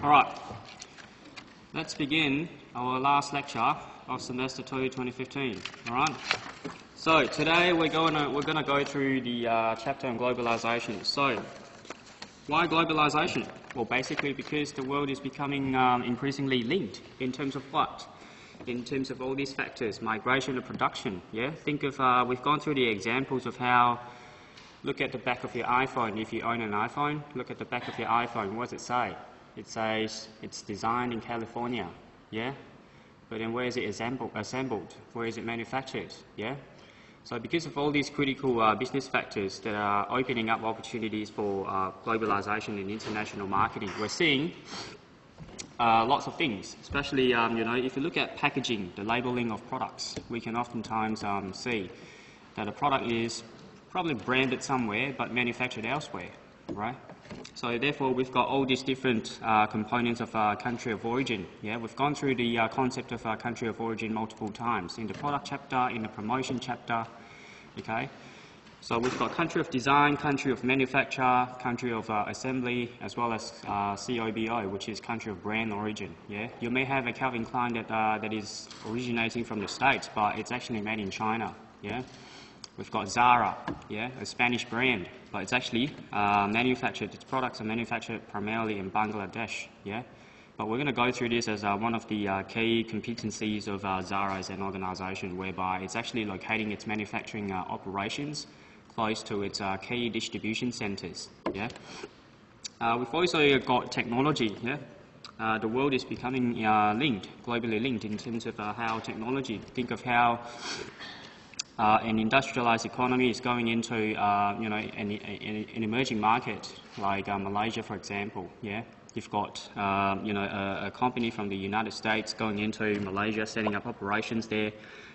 Alright, let's begin our last lecture of semester 2 2015. Alright, so today we're gonna go through the chapter on globalization. So, why globalization? Well, basically because the world is becoming increasingly linked in terms of what? In terms of all these factors, migration and production. Yeah, think of we've gone through the examples of how. Look at the back of your iPhone. If you own an iPhone, look at the back of your iPhone. What does it say? It says it's designed in California. Yeah, but then where is it assembled? Where is it manufactured? Yeah. So because of all these critical business factors that are opening up opportunities for globalization and international marketing, we're seeing lots of things, especially if you look at packaging, the labeling of products, we can oftentimes see that a product is probably branded somewhere but manufactured elsewhere, right? So therefore we've got all these different components of country of origin. Yeah, we've gone through the concept of country of origin multiple times in the product chapter, in the promotion chapter. Okay, so we've got country of design, country of manufacture, country of assembly, as well as COBO, which is country of brand origin. Yeah, you may have a Calvin Klein that is originating from the States, but it's actually made in China. Yeah. We've got Zara, yeah, a Spanish brand, but it's actually manufactured, its products are manufactured primarily in Bangladesh, yeah. But we're going to go through this as one of the key competencies of Zara as an organisation, whereby it's actually locating its manufacturing operations close to its key distribution centres, yeah. We've also got technology, yeah. The world is becoming linked, globally linked in terms of how technology, think of how an industrialized economy is going into, an emerging market like Malaysia, for example. Yeah, you've got, a company from the United States going into Malaysia, setting up operations there,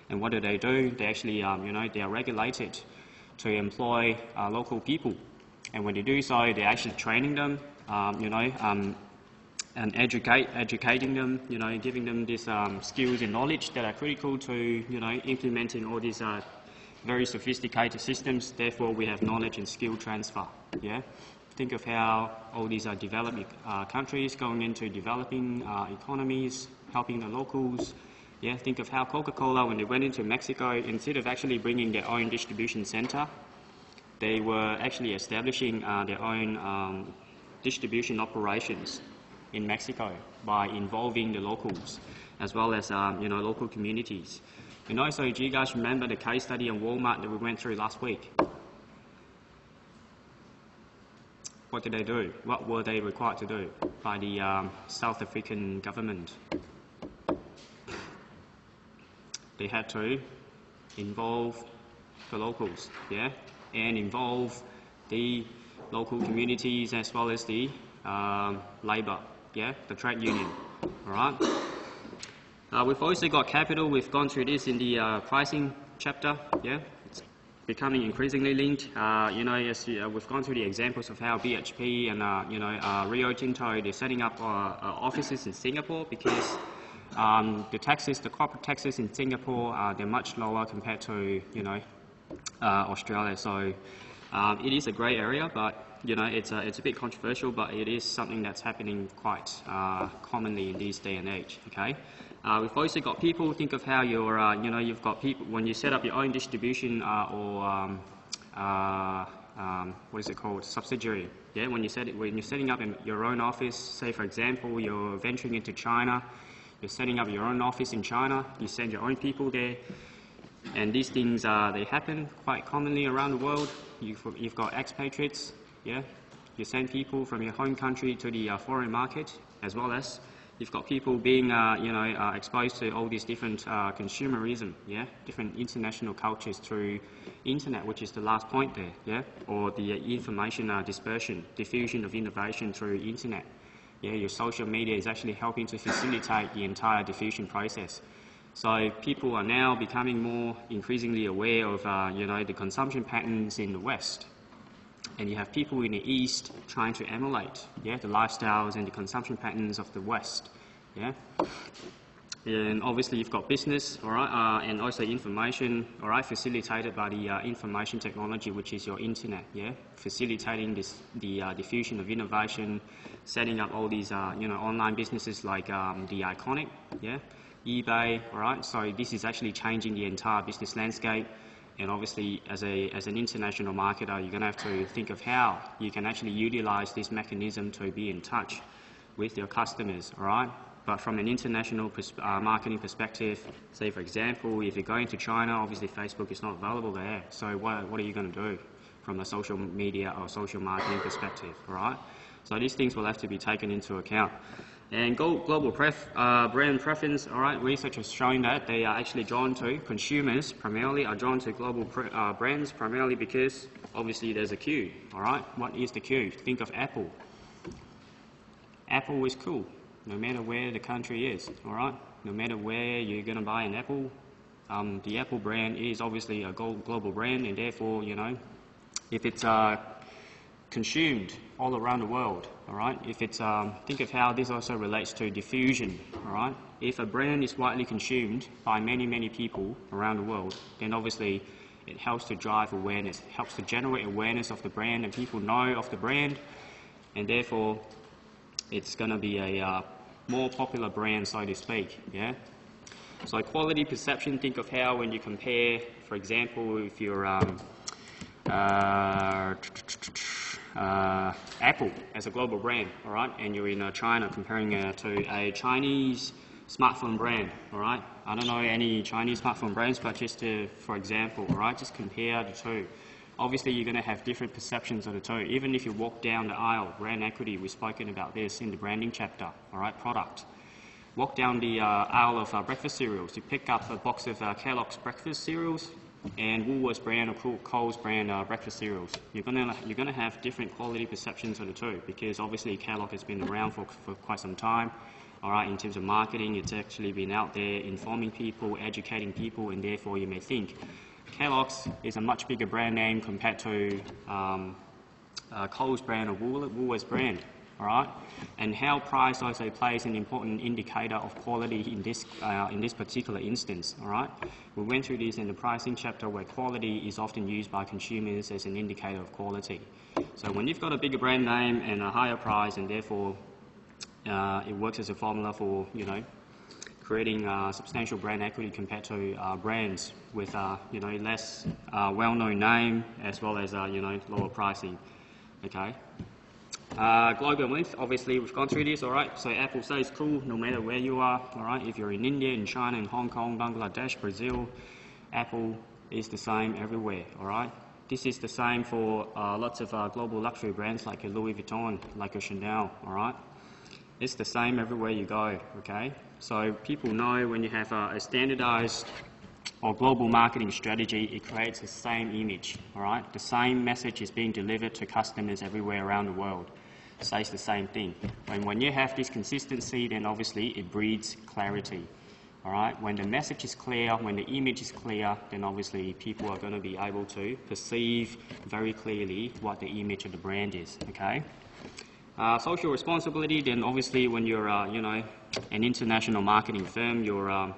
and what do? They actually, they are regulated to employ local people, and when they do so, they're actually training them, and educating them, giving them these skills and knowledge that are critical to, implementing all these very sophisticated systems. Therefore, we have knowledge and skill transfer. Yeah, think of how all these are developing countries going into developing economies, helping the locals. Yeah, think of how Coca-Cola, when they went into Mexico, instead of actually bringing their own distribution center, they were actually establishing their own distribution operations in Mexico by involving the locals as well as local communities. So do you guys remember the case study on Walmart that we went through last week? What did they do? What were they required to do by the South African government? They had to involve the locals, yeah, and involve the local communities as well as the labour. Yeah, the trade union, all right? We've also got capital. We've gone through this in the pricing chapter, yeah? It's becoming increasingly linked. We've gone through the examples of how BHP and, Rio Tinto, they're setting up offices in Singapore because the corporate taxes in Singapore, they're much lower compared to, Australia. So it is a grey area, but it's a bit controversial, but it is something that's happening quite commonly in this day and age. Okay, we've also got people. Think of how you've got people when you set up your own distribution or what is it called, subsidiary. Yeah, when you're setting up your own office. Say for example, you're venturing into China. You're setting up your own office in China. You send your own people there. And these things, they happen quite commonly around the world. You've got expatriates, yeah? You send people from your home country to the foreign market, as well as you've got people being, exposed to all these different consumerism, yeah? Different international cultures through internet, which is the last point there, yeah? Or the information diffusion of innovation through internet. Yeah, your social media is actually helping to facilitate the entire diffusion process. So people are now becoming more increasingly aware of, the consumption patterns in the West. And you have people in the East trying to emulate, yeah, the lifestyles and the consumption patterns of the West, yeah. And obviously you've got business, all right, and also information, all right, facilitated by the information technology, which is your internet, yeah, facilitating the diffusion of innovation, setting up all these, online businesses like the Iconic, yeah, eBay, all right. So this is actually changing the entire business landscape. And obviously, as an international marketer, you're going to have to think of how you can actually utilize this mechanism to be in touch with your customers, all right? But from an international marketing perspective, say for example, if you're going to China, obviously Facebook is not available there. So what are you going to do from a social media or social marketing perspective, all right? So these things will have to be taken into account. And global brand preference, all right, research has shown that they are actually drawn to, consumers primarily are drawn to global brands primarily because obviously there's a queue, all right? What is the queue? Think of Apple. Apple is cool, no matter where the country is, all right? No matter where you're going to buy an Apple, the Apple brand is obviously a global brand, and therefore, if it's consumed all around the world, all right? If it's, think of how this also relates to diffusion, all right? If a brand is widely consumed by many, many people around the world, then obviously it helps to drive awareness, it helps to generate awareness of the brand, and people know of the brand, and therefore it's going to be a more popular brand, so to speak, yeah? So quality perception, think of how when you compare, for example, if you're Apple as a global brand, all right, and you're in China comparing to a Chinese smartphone brand, all right? I don't know any Chinese smartphone brands, but just for example, all right, just compare the two. Obviously, you're going to have different perceptions of the two. Even if you walk down the aisle, brand equity, we've spoken about this in the branding chapter, all right, product. Walk down the aisle of breakfast cereals. You pick up a box of Kellogg's breakfast cereals and Woolworths brand or Coles brand breakfast cereals. You're gonna have different quality perceptions of the two because obviously Kellogg has been around for quite some time. All right, in terms of marketing, it's actually been out there informing people, educating people, and therefore you may think Kellogg's is a much bigger brand name compared to Coles brand or Woolworths brand, all right? And how price also plays an important indicator of quality in this particular instance, all right? We went through this in the pricing chapter where quality is often used by consumers as an indicator of quality. So when you've got a bigger brand name and a higher price, and therefore it works as a formula for, creating substantial brand equity compared to brands with less well-known name as well as lower pricing. Okay. Global length, obviously we've gone through this, all right. So Apple stays cool no matter where you are, all right. If you're in India, in China, in Hong Kong, Bangladesh, Brazil, Apple is the same everywhere, all right. This is the same for lots of global luxury brands like a Louis Vuitton, like a Chanel, all right. It's the same everywhere you go, okay? So people know when you have a standardized or global marketing strategy, it creates the same image, all right? The same message is being delivered to customers everywhere around the world. It says the same thing. And when you have this consistency, then obviously it breeds clarity, all right? When the message is clear, when the image is clear, then obviously people are going to be able to perceive very clearly what the image of the brand is, okay? Social responsibility, then obviously when you're, an international marketing firm, you're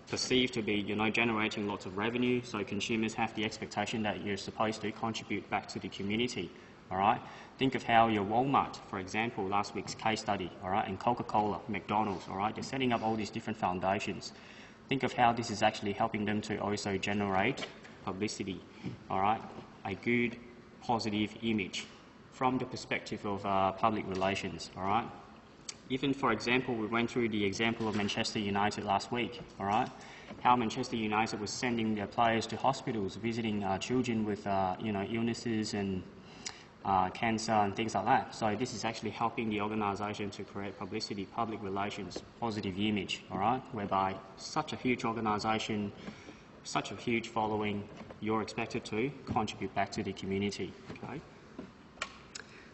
perceived to be, generating lots of revenue, so consumers have the expectation that you're supposed to contribute back to the community, all right? Think of how your Walmart, for example, last week's case study, all right, and Coca-Cola, McDonald's, all right, they're setting up all these different foundations. Think of how this is actually helping them to also generate publicity, all right, a good, positive image from the perspective of public relations, all right? Even, for example, we went through the example of Manchester United last week, all right? How Manchester United was sending their players to hospitals, visiting children with, illnesses and cancer and things like that. So this is actually helping the organisation to create publicity, public relations, positive image, all right? Whereby such a huge organisation, such a huge following, you're expected to contribute back to the community, okay?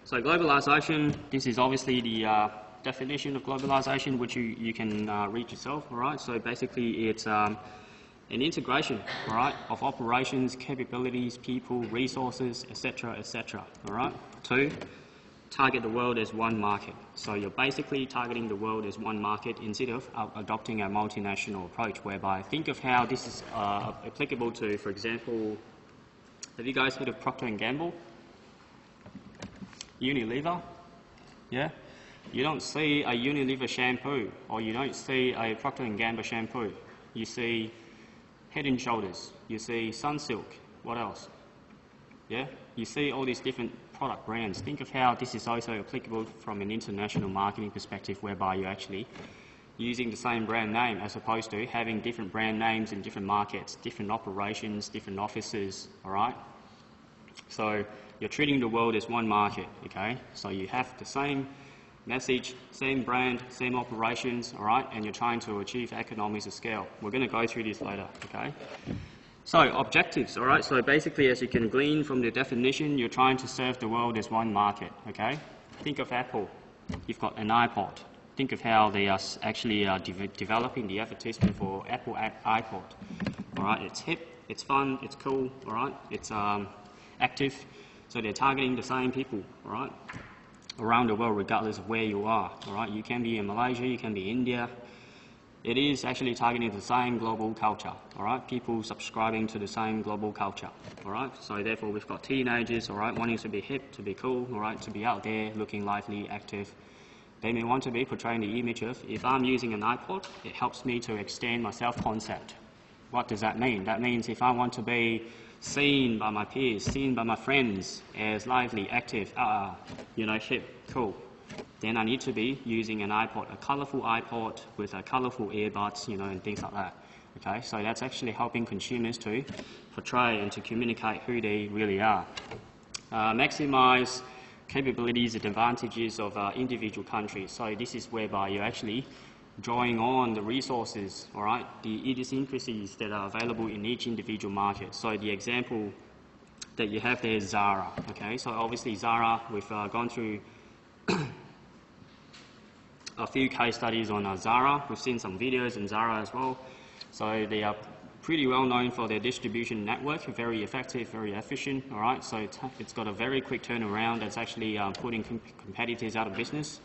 So globalisation, this is obviously the definition of globalisation, which you can read yourself, all right? So basically it's an integration, all right, of operations, capabilities, people, resources, etc., all right, target the world as one market. So you're basically targeting the world as one market instead of adopting a multinational approach, whereby think of how this is applicable to, for example, have you guys heard of Procter & Gamble? Unilever? Yeah? You don't see a Unilever shampoo, or you don't see a Procter & Gamble shampoo. You see Head & Shoulders, you see Sunsilk, what else? Yeah? You see all these different product brands. Think of how this is also applicable from an international marketing perspective, whereby you're actually using the same brand name as opposed to having different brand names in different markets, different operations, different offices, all right? So you're treating the world as one market, okay? So you have the same message, same brand, same operations, all right? And you're trying to achieve economies of scale. We're going to go through this later, okay? So, objectives, all right? So basically, as you can glean from the definition, you're trying to serve the world as one market, okay? Think of Apple. You've got an iPod. Think of how they are actually developing the advertisement for Apple iPod, all right? It's hip, it's fun, it's cool, all right? It's active, so they're targeting the same people, all right? Around the world, regardless of where you are, all right? You can be in Malaysia, you can be India. It is actually targeting the same global culture, all right? People subscribing to the same global culture, all right? So therefore, we've got teenagers, all right, wanting to be hip, to be cool, all right, to be out there, looking lively, active. They may want to be portraying the image of, if I'm using an iPod, it helps me to extend my self-concept. What does that mean? That means if I want to be seen by my peers, seen by my friends as lively, active, you know, hip, cool, then I need to be using an iPod, a colourful iPod with a colourful earbuds, you know, and things like that. Okay, so that's actually helping consumers to portray and to communicate who they really are. Maximise capabilities and advantages of individual countries. So this is whereby you're actually drawing on the resources, all right, the idiosyncrasies that are available in each individual market. So the example that you have there is Zara. Okay, so obviously Zara, we've gone through a few case studies on Zara. We've seen some videos in Zara as well. So they are pretty well known for their distribution network, very effective, very efficient, all right? So it's got a very quick turnaround that's actually putting competitors out of business.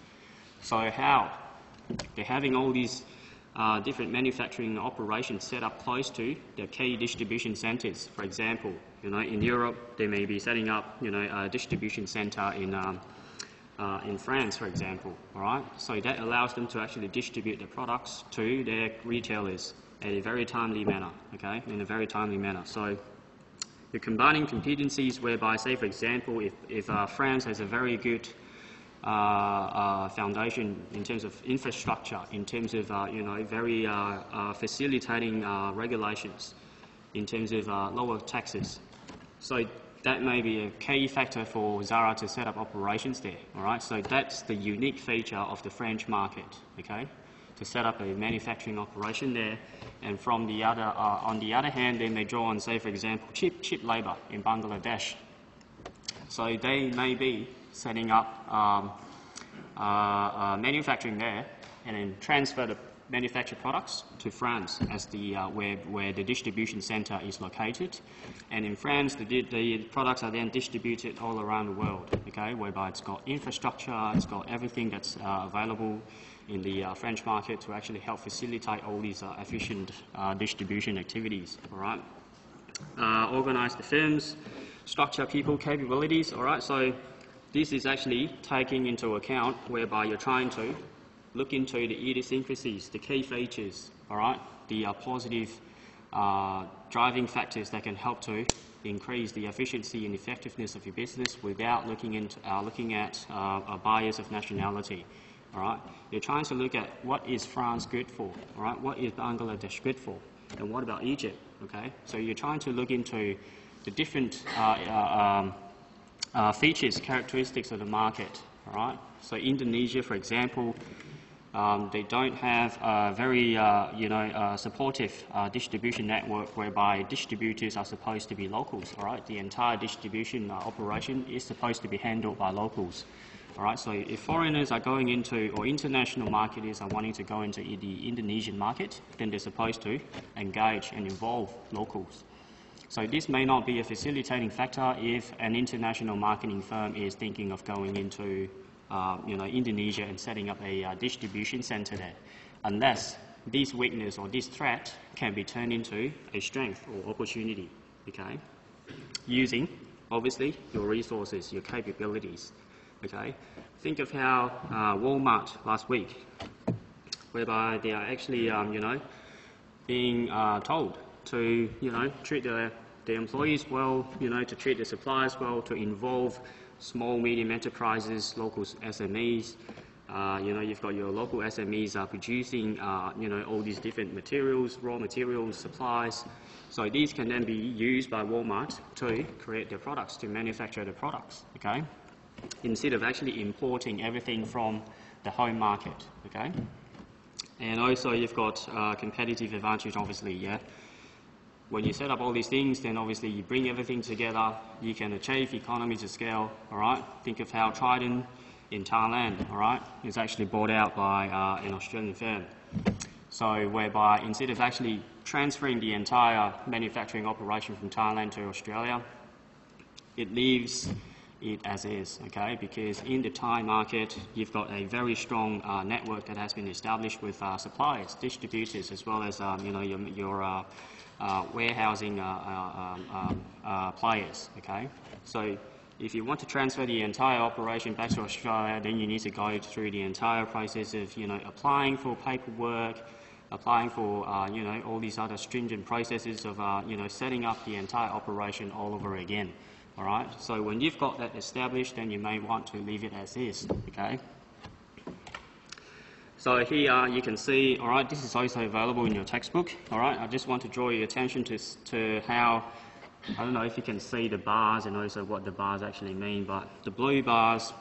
So how? They're having all these different manufacturing operations set up close to their key distribution centres. For example, you know, in Europe, they may be setting up, you know, a distribution centre in France, for example, all right? So that allows them to actually distribute the products to their retailers in a very timely manner, okay, in a very timely manner. So you're combining competencies whereby, say, for example, if France has a very good foundation in terms of infrastructure, in terms of, you know, very facilitating regulations, in terms of lower taxes. So that may be a key factor for Zara to set up operations there, all right? So that's the unique feature of the French market, okay? To set up a manufacturing operation there, and from the other, on the other hand, they may draw on, say, for example, cheap labour in Bangladesh. So they may be setting up manufacturing there, and then transfer the manufactured products to France as the where the distribution centre is located, and in France the products are then distributed all around the world. Okay, whereby it's got infrastructure, it's got everything that's available in the French market to actually help facilitate all these efficient distribution activities. All right, organise the firms, structure people, capabilities. All right, so this is actually taking into account whereby you're trying to look into the idiosyncrasies, the key features, all right, the positive driving factors that can help to increase the efficiency and effectiveness of your business without looking at bias of nationality, all right. You're trying to look at what is France good for, all right, what is Bangladesh good for, and what about Egypt, okay. So you're trying to look into the different features, characteristics of the market, all right. So Indonesia, for example, they don't have a very, supportive distribution network whereby distributors are supposed to be locals, all right? The entire distribution operation is supposed to be handled by locals, all right? So if foreigners are going into, or international marketers are wanting to go into the Indonesian market, then they're supposed to engage and involve locals. So this may not be a facilitating factor if an international marketing firm is thinking of going into Indonesia and setting up a distribution center there, unless this weakness or this threat can be turned into a strength or opportunity, okay? Using, obviously, your resources, your capabilities, okay? Think of how Walmart last week, whereby they are actually, being told to, treat their employees well, to treat their suppliers well, to involve small, medium enterprises, local SMEs. You've got your local SMEs producing, all these different materials, raw materials, supplies. So these can then be used by Walmart to create their products, to manufacture the products, okay? Instead of actually importing everything from the home market, okay? And also you've got competitive advantage, obviously, yeah? When you set up all these things, then obviously you bring everything together, you can achieve economies of scale, all right? Think of how Trident in Thailand, all right, is actually bought out by an Australian firm. So whereby instead of actually transferring the entire manufacturing operation from Thailand to Australia, it leaves it as is, okay? Because in the Thai market, you've got a very strong network that has been established with suppliers, distributors, as well as your warehousing players, okay? So if you want to transfer the entire operation back to Australia, then you need to go through the entire process of, applying for paperwork, applying for, all these other stringent processes of, setting up the entire operation all over again, all right? So when you've got that established, then you may want to leave it as is, okay? So here you can see, all right, this is also available in your textbook, all right? I just want to draw your attention to how, I don't know if you can see the bars and also what the bars actually mean, but the blue bars,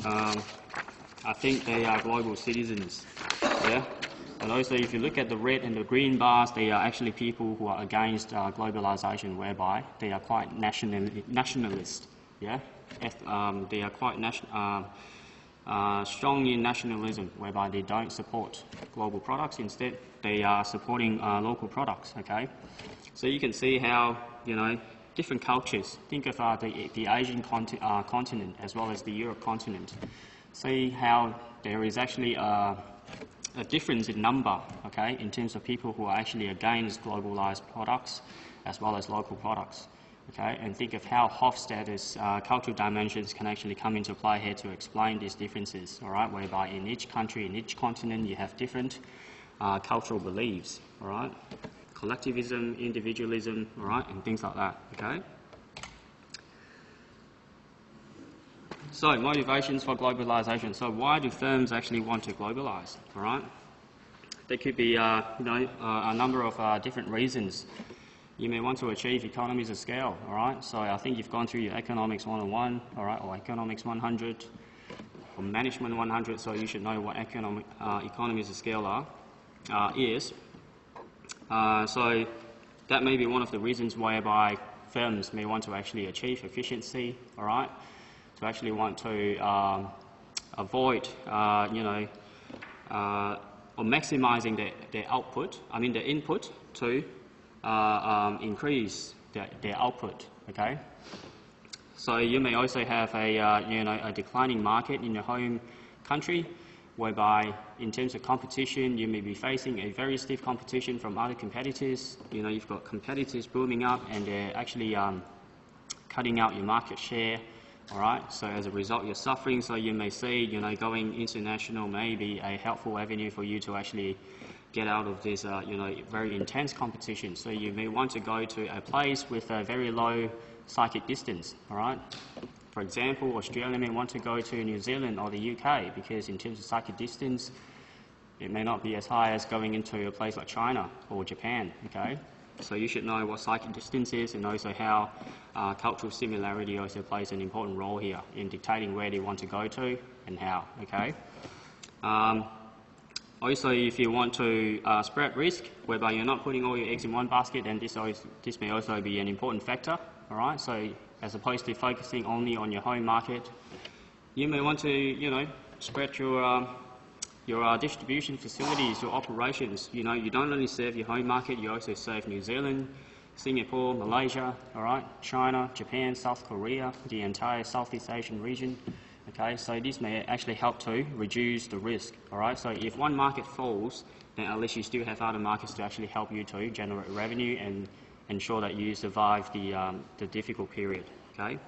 I think they are global citizens, yeah? And also if you look at the red and the green bars, they are actually people who are against globalization, whereby they are quite nationalist, yeah? They are quite strong in nationalism, whereby they don't support global products. Instead, they are supporting local products, okay? So you can see how, different cultures. Think of the Asian continent as well as the Europe continent. See how there is actually a difference in number, okay, in terms of people who are actually against globalized products as well as local products. Okay, and think of how Hofstadter's cultural dimensions can actually come into play here to explain these differences, all right, whereby in each country, in each continent, you have different cultural beliefs, all right, collectivism, individualism, all right, and things like that, okay. So, motivations for globalization. So why do firms actually want to globalize, all right? There could be, a number of different reasons. You may want to achieve economies of scale, all right? So I think you've gone through your Economics 101, all right, or Economics 100, or Management 100, so you should know what economies of scale is. So that may be one of the reasons whereby firms may want to actually achieve efficiency, all right, to actually want to avoid, or maximizing their output, their input to increase their output, okay? So you may also have a declining market in your home country, whereby in terms of competition, you may be facing a very stiff competition from other competitors. You've got competitors booming up and they're actually cutting out your market share, all right? So as a result, you're suffering. So you may see, going international may be a helpful avenue for you to actually get out of this, very intense competition. So you may want to go to a place with a very low psychic distance, all right? For example, Australia may want to go to New Zealand or the UK because in terms of psychic distance, it may not be as high as going into a place like China or Japan, okay? So you should know what psychic distance is and also how cultural similarity also plays an important role here in dictating where they want to go to and how, okay? Also, if you want to spread risk, whereby you're not putting all your eggs in one basket, then this may also be an important factor, all right? So as opposed to focusing only on your home market, you may want to, spread your distribution facilities, your operations. You don't only serve your home market, you also serve New Zealand, Singapore, Malaysia, all right, China, Japan, South Korea, the entire Southeast Asian region. Okay, so this may actually help to reduce the risk. All right, so if one market falls, then at least you still have other markets to actually help you to generate revenue and ensure that you survive the difficult period. Okay.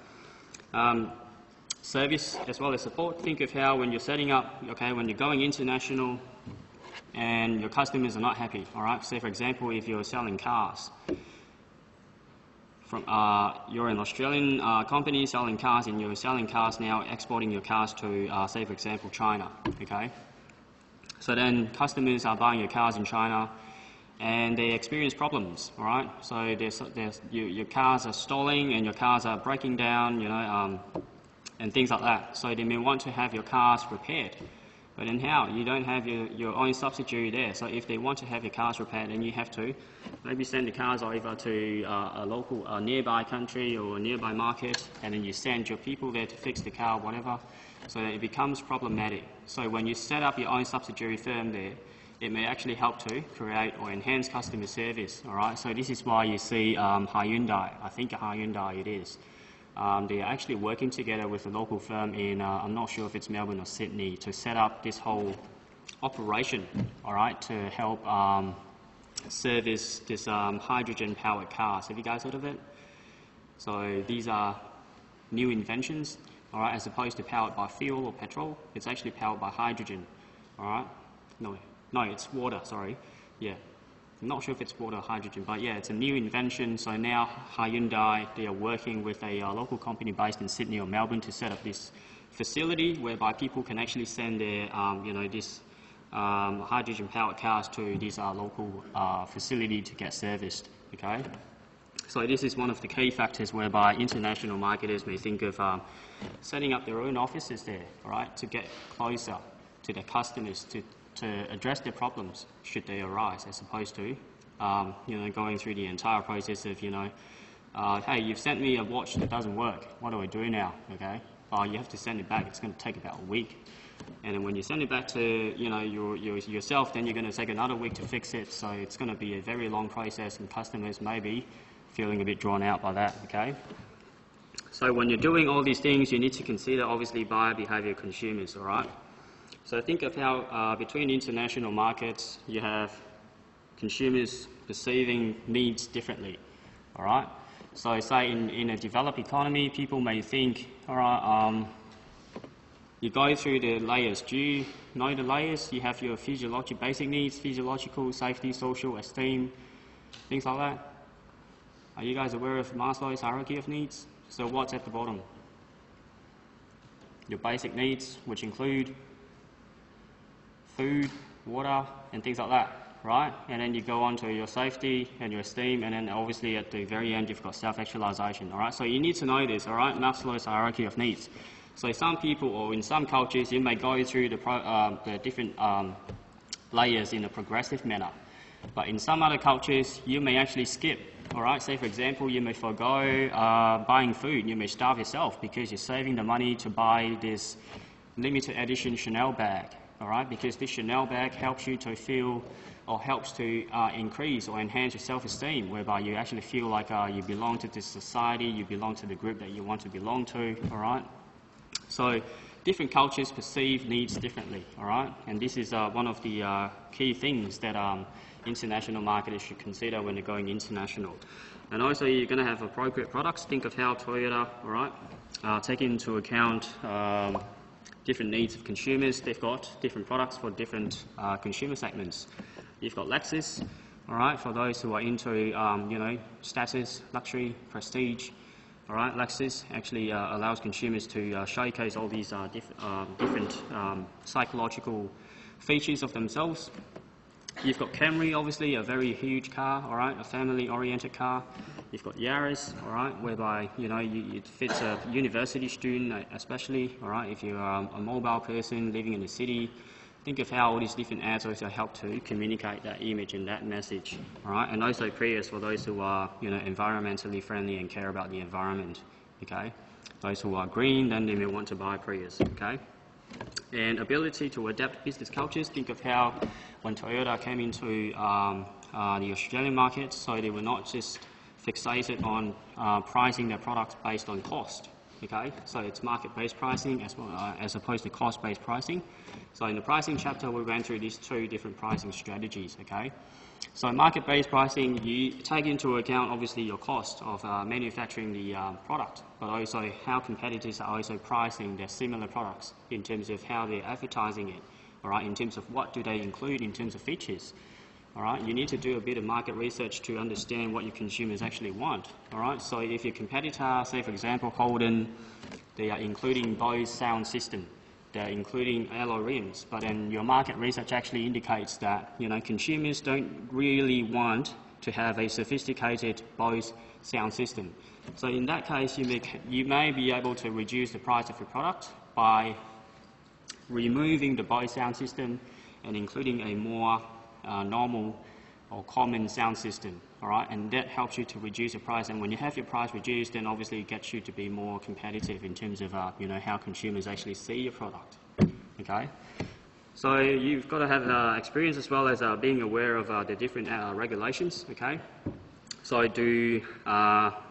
Service as well as support. Think of how when you're setting up, okay, when you're going international and your customers are not happy, all right? Say, for example, if you're selling cars, you're an Australian company selling cars and you're selling cars now, exporting your cars to, say, for example, China, okay? So then customers are buying your cars in China and they experience problems, all right? So your cars are stalling and your cars are breaking down, you know, and things like that. So they may want to have your cars repaired. But then how? You don't have your own subsidiary there. So if they want to have your cars repaired, then you have to maybe send the cars over to a nearby country or a nearby market, and then you send your people there to fix the car, whatever. So it becomes problematic. So when you set up your own subsidiary firm there, it may actually help to create or enhance customer service, all right? So this is why you see Hyundai, I think Hyundai it is. They are actually working together with a local firm in, I'm not sure if it's Melbourne or Sydney, to set up this whole operation, all right, to help service this hydrogen-powered cars. Have you guys heard of it? So these are new inventions, all right, as opposed to powered by fuel or petrol. It's actually powered by hydrogen, all right? No, it's water, sorry. Yeah. I'm not sure if it's water or hydrogen, but yeah, it's a new invention. So now Hyundai, they are working with a local company based in Sydney or Melbourne to set up this facility whereby people can actually send their, this hydrogen-powered cars to this local facility to get serviced. Okay. So this is one of the key factors whereby international marketers may think of setting up their own offices there, all right, to get closer to their customers to address their problems should they arise, as opposed to, going through the entire process of, hey, you've sent me a watch that doesn't work. What do I do now? Okay, you have to send it back. It's going to take about a week, and then when you send it back to, yourself, then you're going to take another week to fix it. So it's going to be a very long process, and customers may be feeling a bit drawn out by that. Okay. So when you're doing all these things, you need to consider obviously buyer behavior, consumers. All right. So think of how between international markets you have consumers perceiving needs differently, all right? So say in a developed economy, people may think, all right, you go through the layers. Do you know the layers? You have your physiological basic needs, physiological, safety, social, esteem, things like that. Are you guys aware of Maslow's hierarchy of needs? So what's at the bottom? Your basic needs, which include food, water, and things like that, right? And then you go on to your safety and your esteem, and then obviously at the very end you've got self-actualization, all right? So you need to know this, all right? Maslow's hierarchy of needs. So some people, or in some cultures, you may go through the different layers in a progressive manner. But in some other cultures, you may actually skip, all right? Say, for example, you may forgo buying food. You may starve yourself because you're saving the money to buy this limited edition Chanel bag. All right, because this Chanel bag helps you to feel, or helps to increase or enhance your self-esteem, whereby you actually feel like you belong to this society, you belong to the group that you want to belong to, all right? So different cultures perceive needs differently, all right? And this is one of the key things that international marketers should consider when they're going international. And also you're going to have appropriate products. Think of how Toyota, all right, take into account different needs of consumers. They've got different products for different consumer segments. You've got Lexus, all right, for those who are into, status, luxury, prestige. All right, Lexus actually allows consumers to showcase all these different psychological features of themselves. You've got Camry, obviously, a very huge car, all right, a family-oriented car. You've got Yaris, all right, whereby, it fits a university student especially, all right, if you're a mobile person living in the city. Think of how all these different ads also help to communicate that image and that message, all right? And also Prius for those who are, environmentally friendly and care about the environment, okay? Those who are green, then they may want to buy Prius, okay? And ability to adapt business cultures. Think of how when Toyota came into the Australian market, so they were not just fixated on pricing their products based on cost. Okay, so it's market-based pricing as opposed to cost-based pricing. So in the pricing chapter, we went through these two different pricing strategies. Okay, so market-based pricing, you take into account obviously your cost of manufacturing the product, but also how competitors are also pricing their similar products in terms of how they're advertising it. All right, in terms of what do they include in terms of features. All right, you need to do a bit of market research to understand what your consumers actually want. All right, so if your competitor, say for example Holden, they are including Bose sound system, they're including alloy rims, but then your market research actually indicates that consumers don't really want to have a sophisticated Bose sound system. So in that case, you may be able to reduce the price of your product by removing the Bose sound system and including a more normal or common sound system, all right, and that helps you to reduce the price. And when you have your price reduced, then obviously it gets you to be more competitive in terms of how consumers actually see your product. Okay, so you've got to have experience as well as being aware of the different regulations. Okay, so do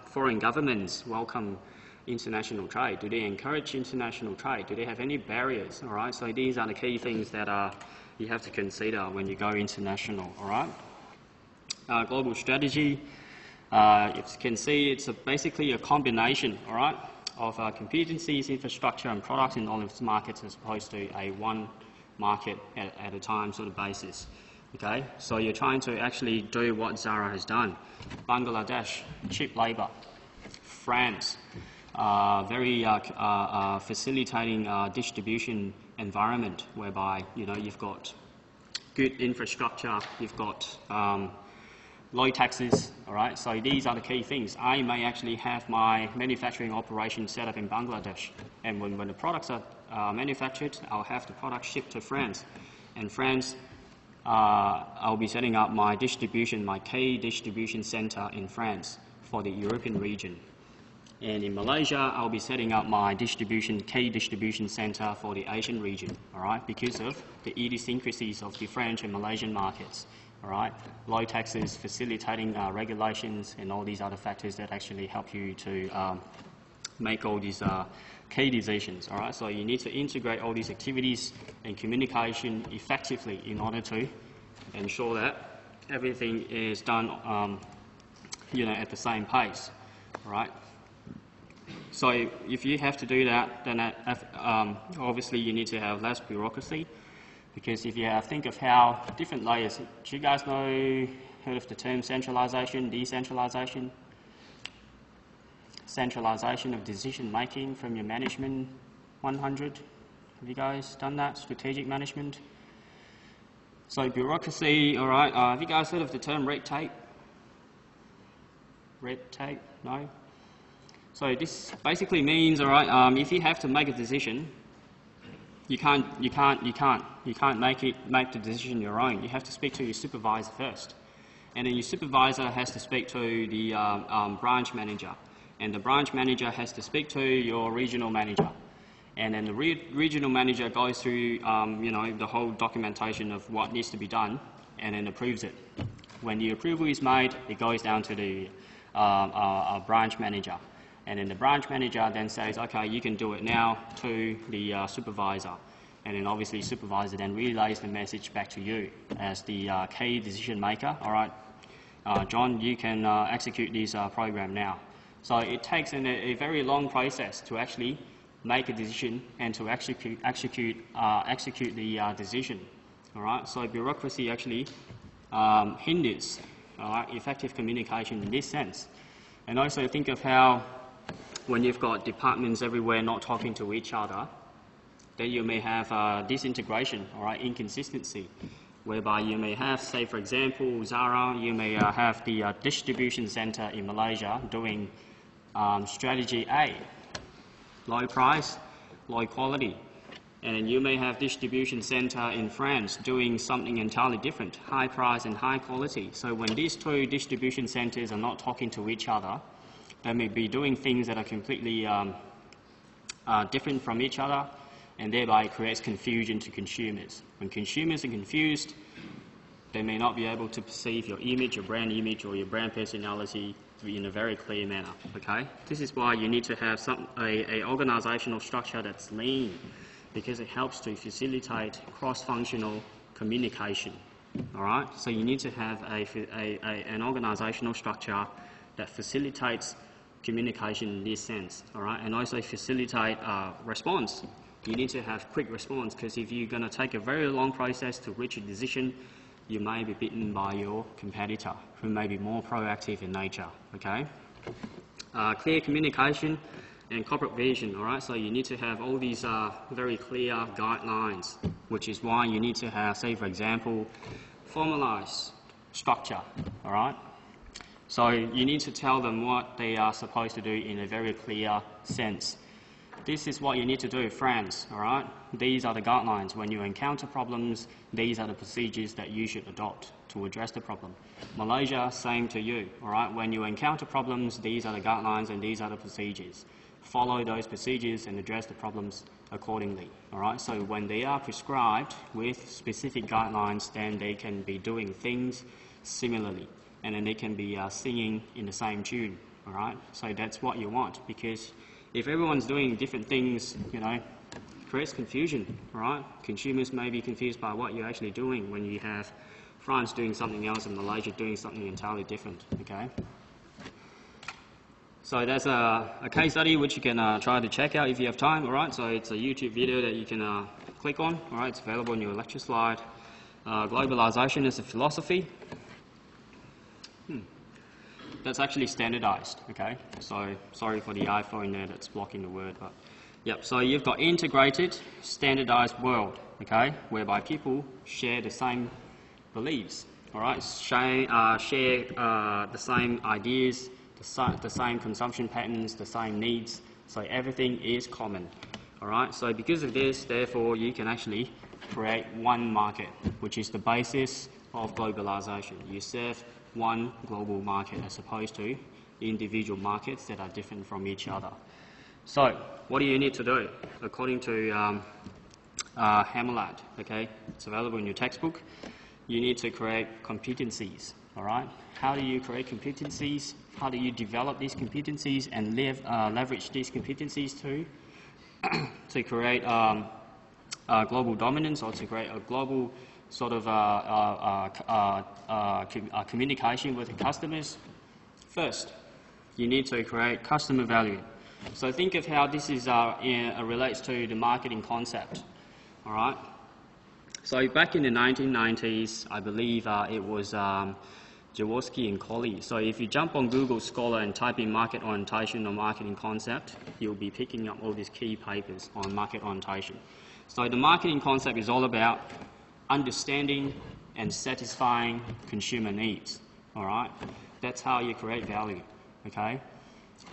foreign governments welcome international trade? Do they encourage international trade? Do they have any barriers? All right, so these are the key things that you have to consider when you go international. All right, global strategy. As you can see, it's basically a combination, all right, of competencies, infrastructure, and products in all of its markets, as opposed to a one market at a time sort of basis. Okay, so you're trying to actually do what Zara has done. Bangladesh, cheap labour. France, very facilitating distribution environment whereby you've got good infrastructure, you've got low taxes. All right, so these are the key things. I may actually have my manufacturing operation set up in Bangladesh, and when the products are manufactured, I'll have the product shipped to France, and France, I'll be setting up my key distribution center in France for the European region. And in Malaysia, I'll be setting up my key distribution center for the Asian region, all right, because of the idiosyncrasies of the French and Malaysian markets, all right, low taxes, facilitating regulations, and all these other factors that actually help you to make all these key decisions, all right. So you need to integrate all these activities and communication effectively in order to ensure that everything is done, at the same pace, all right. So if you have to do that, then obviously you need to have less bureaucracy, because if you think of how different layers, do you guys heard of the term centralization, decentralization? Centralization of decision making from your management 100. Have you guys done that? Strategic management. So bureaucracy, all right. Have you guys heard of the term red tape? Red tape? No? So this basically means, all right, if you have to make a decision, you can't make the decision your own. You have to speak to your supervisor first, and then your supervisor has to speak to the branch manager, and the branch manager has to speak to your regional manager, and then the regional manager goes through the whole documentation of what needs to be done, and then approves it. When the approval is made, it goes down to the branch manager. And then the branch manager then says, okay, you can do it now, to the supervisor. And then obviously supervisor then relays the message back to you as the key decision maker. All right, John, you can execute this program now. So it takes a very long process to actually make a decision and to execute the decision. All right, so bureaucracy actually hinders effective communication in this sense. And also think of how when you've got departments everywhere not talking to each other, then you may have disintegration, all right, inconsistency, whereby you may have, say for example, Zara, you may have the distribution center in Malaysia doing strategy A, low price, low quality. And then you may have distribution center in France doing something entirely different, high price and high quality. So when these two distribution centers are not talking to each other, they may be doing things that are completely different from each other, and thereby it creates confusion to consumers. When consumers are confused, they may not be able to perceive your image, your brand image, or your brand personality in a very clear manner, okay? This is why you need to have a organizational structure that's lean, because it helps to facilitate cross-functional communication, all right? So you need to have an organizational structure that facilitates communication in this sense, all right? And also facilitate response. You need to have quick response, because if you're going to take a very long process to reach a decision, you may be bitten by your competitor, who may be more proactive in nature, okay? Clear communication and corporate vision, all right? So you need to have all these very clear guidelines, which is why you need to have, say for example, formalized structure, all right? So you need to tell them what they are supposed to do in a very clear sense. This is what you need to do, France, all right? These are the guidelines. When you encounter problems, these are the procedures that you should adopt to address the problem. Malaysia, same to you, all right? When you encounter problems, these are the guidelines and these are the procedures. Follow those procedures and address the problems accordingly, all right? So when they are prescribed with specific guidelines, then they can be doing things similarly, and then they can be singing in the same tune, all right? So that's what you want, because if everyone's doing different things, you know, it creates confusion, right? Consumers may be confused by what you're actually doing when you have France doing something else and Malaysia doing something entirely different, okay? So there's a case study which you can try to check out if you have time, all right? So it's a YouTube video that you can click on, all right? It's available in your lecture slide. Globalization is a philosophy. That's actually standardized, okay? So sorry for the iPhone there that's blocking the word, but yep. So you've got integrated, standardized world, okay, whereby people share the same beliefs, all right? Share the same ideas, the same consumption patterns, the same needs. So everything is common, all right? So because of this, therefore, you can actually create one market, which is the basis of globalization. You serve one global market as opposed to individual markets that are different from each other. So what do you need to do? According to Hammarlund, okay, it's available in your textbook, you need to create competencies, all right? How do you create competencies? How do you develop these competencies and leverage these competencies to create global dominance, or to create a global sort of communication with the customers? First, you need to create customer value. So think of how this is relates to the marketing concept, all right? So back in the 1990s, I believe it was Jaworski and Colley. So if you jump on Google Scholar and type in market orientation or marketing concept, you'll be picking up all these key papers on market orientation. So the marketing concept is all about understanding and satisfying consumer needs, all right? That's how you create value, okay?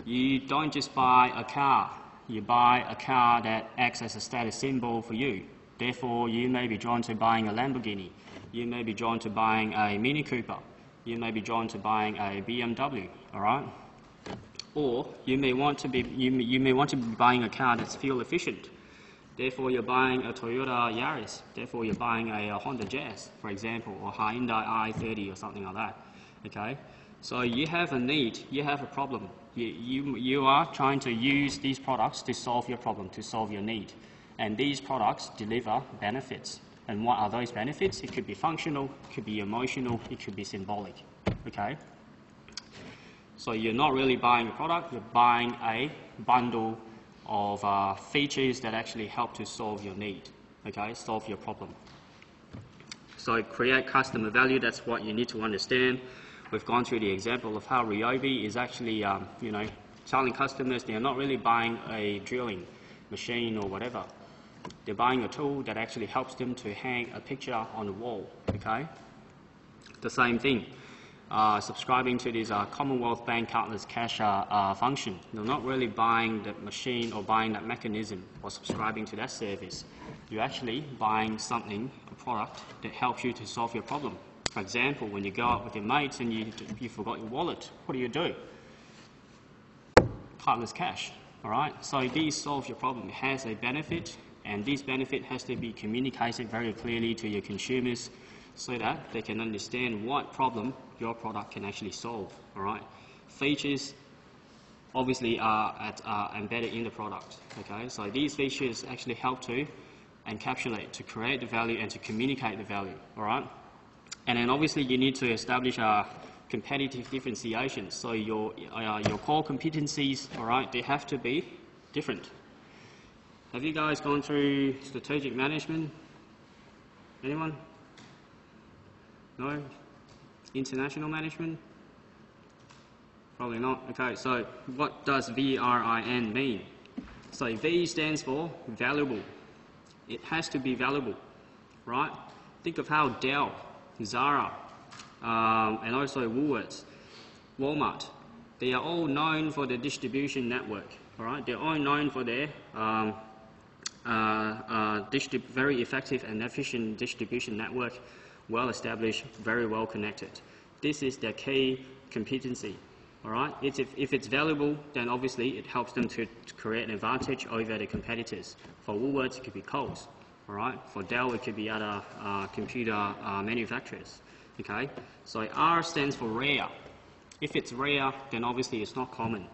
You don't just buy a car. You buy a car that acts as a status symbol for you. Therefore, you may be drawn to buying a Lamborghini. You may be drawn to buying a Mini Cooper. You may be drawn to buying a BMW, all right? Or you may want to be buying a car that's fuel efficient. Therefore, you're buying a Toyota Yaris. Therefore, you're buying a Honda Jazz, for example, or Hyundai i30 or something like that, okay? So you have a need, you have a problem. You are trying to use these products to solve your problem, to solve your need. And these products deliver benefits. And what are those benefits? It could be functional, it could be emotional, it could be symbolic, okay? So you're not really buying a product, you're buying a bundle of features that actually help to solve your need, okay, solve your problem. So create customer value, that's what you need to understand. We've gone through the example of how Ryobi is actually, you know, telling customers they're not really buying a drilling machine or whatever. They're buying a tool that actually helps them to hang a picture on the wall, okay? The same thing. Subscribing to this Commonwealth Bank cardless cash function. You're not really buying that machine or buying that mechanism or subscribing to that service. You're actually buying something, a product, that helps you to solve your problem. For example, when you go out with your mates and you forgot your wallet, what do? Cardless cash, all right? So this solves your problem. It has a benefit, and this benefit has to be communicated very clearly to your consumers so that they can understand what problem your product can actually solve, all right? features obviously are embedded in the product. Okay, so these features actually help to encapsulate, to create the value and to communicate the value. All right, and then obviously you need to establish competitive differentiation. So your core competencies, all right, they have to be different. Have you guys gone through strategic management? Anyone? No? International management? Probably not. Okay, so what does VRIN mean? So V stands for valuable. It has to be valuable, right? Think of how Dell, Zara, and also Woolworths, Walmart, they are all known for the distribution network, all right? They're all known for their very effective and efficient distribution network, well established, very well connected. This is their key competency. All right. If it's valuable, then obviously it helps them to create an advantage over the competitors. For Woolworths, it could be Coles. All right. For Dell, it could be other computer manufacturers. Okay. So R stands for rare. If it's rare, then obviously it's not common.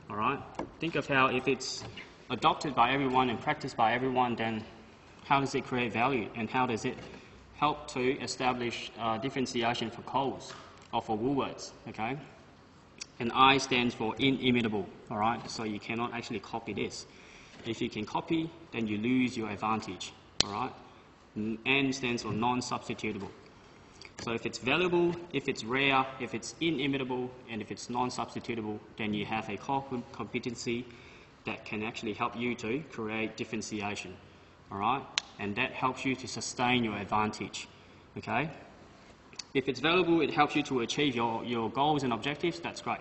All right. Think of how if it's adopted by everyone and practiced by everyone, then how does it create value and how does it help to establish differentiation for Coles or for Woolworths? Okay. And I stands for inimitable, all right? So you cannot actually copy this. If you can copy, then you lose your advantage, all right? N stands for non-substitutable. So if it's valuable, if it's rare, if it's inimitable, and if it's non-substitutable, then you have a core competency that can actually help you to create differentiation, all right? And that helps you to sustain your advantage, okay? If it's valuable, it helps you to achieve your goals and objectives, that's great.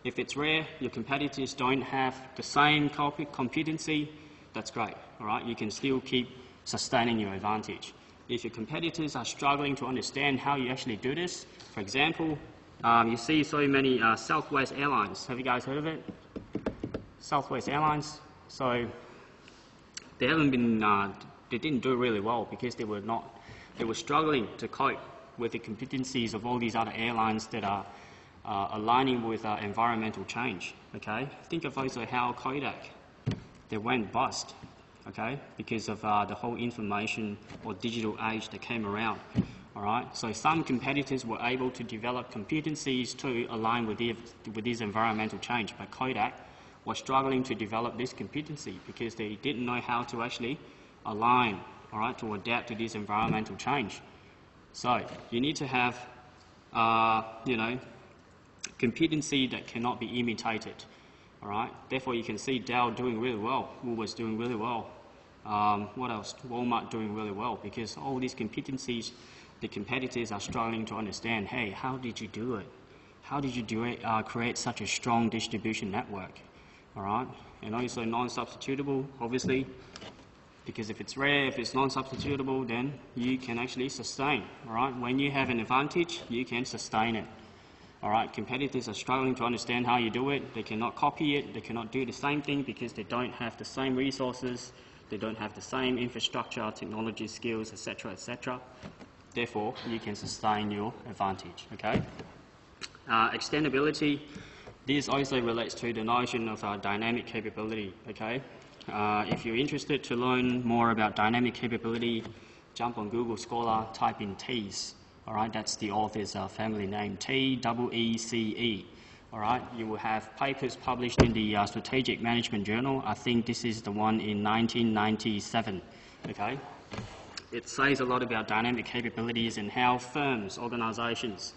If it's rare, your competitors don't have the same competency, that's great, all right? You can still keep sustaining your advantage. If your competitors are struggling to understand how you actually do this, for example, you see so many Southwest Airlines. Have you guys heard of it? Southwest Airlines. So they haven't been, they didn't do really well because they were struggling to cope with the competencies of all these other airlines that are aligning with environmental change, okay? Think of also how Kodak, they went bust, okay, because of the whole information or digital age that came around, all right? So some competitors were able to develop competencies to align with this environmental change, but Kodak was struggling to develop this competency because they didn't know how to actually align, all right, to adapt to this environmental change. So you need to have, competency that cannot be imitated, all right? Therefore, you can see Dell doing really well, Woolworths doing really well. What else? Walmart doing really well because all these competencies, the competitors are struggling to understand, hey, how did you do it? How did you do it, create such a strong distribution network, all right? And also non-substitutable, obviously, because if it's rare, if it's non-substitutable, then you can actually sustain, all right? When you have an advantage, you can sustain it, all right? Competitors are struggling to understand how you do it. They cannot copy it. They cannot do the same thing because they don't have the same resources. They don't have the same infrastructure, technology, skills, etc., etc. Therefore, you can sustain your advantage, okay? Extendability, this also relates to the notion of dynamic capability, okay? If you're interested to learn more about dynamic capability, jump on Google Scholar, type in TEACE, all right? That's the author's family name, TEECE, all right? You will have papers published in the Strategic Management Journal. I think this is the one in 1997, okay? It says a lot about dynamic capabilities and how firms, organizations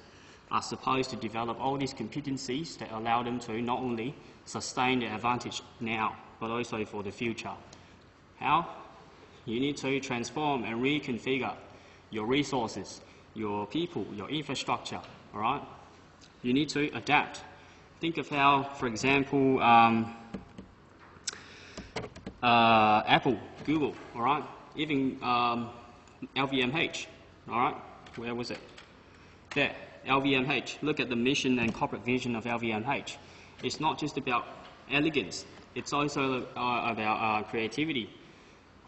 are supposed to develop all these competencies that allow them to not only sustain their advantage now, but also for the future. How? You need to transform and reconfigure your resources, your people, your infrastructure, all right? You need to adapt. Think of how, for example, Apple, Google, all right? Even LVMH, all right? Where was it? There, LVMH. Look at the mission and corporate vision of LVMH. It's not just about elegance. It's also about creativity,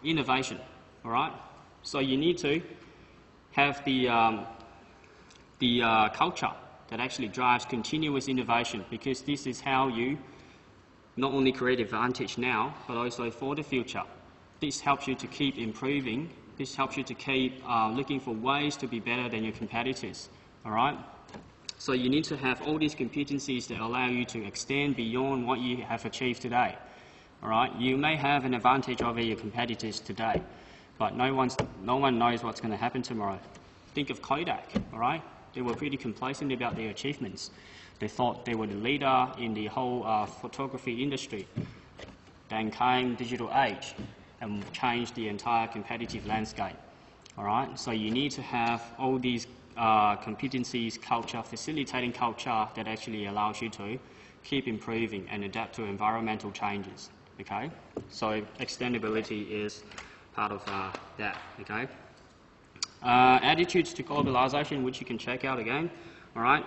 innovation, all right? So you need to have the culture, that actually drives continuous innovation, because this is how you not only create advantage now, but also for the future. This helps you to keep improving. This helps you to keep looking for ways to be better than your competitors, all right? So you need to have all these competencies that allow you to extend beyond what you have achieved today, all right? You may have an advantage over your competitors today, but no one knows what's going to happen tomorrow. Think of Kodak, all right? They were pretty complacent about their achievements. They thought they were the leader in the whole photography industry. Then came digital age and changed the entire competitive landscape, all right? So you need to have all these competencies, culture, facilitating culture that actually allows you to keep improving and adapt to environmental changes, okay? So extendability is part of that, okay? Attitudes to globalization, which you can check out again, all right?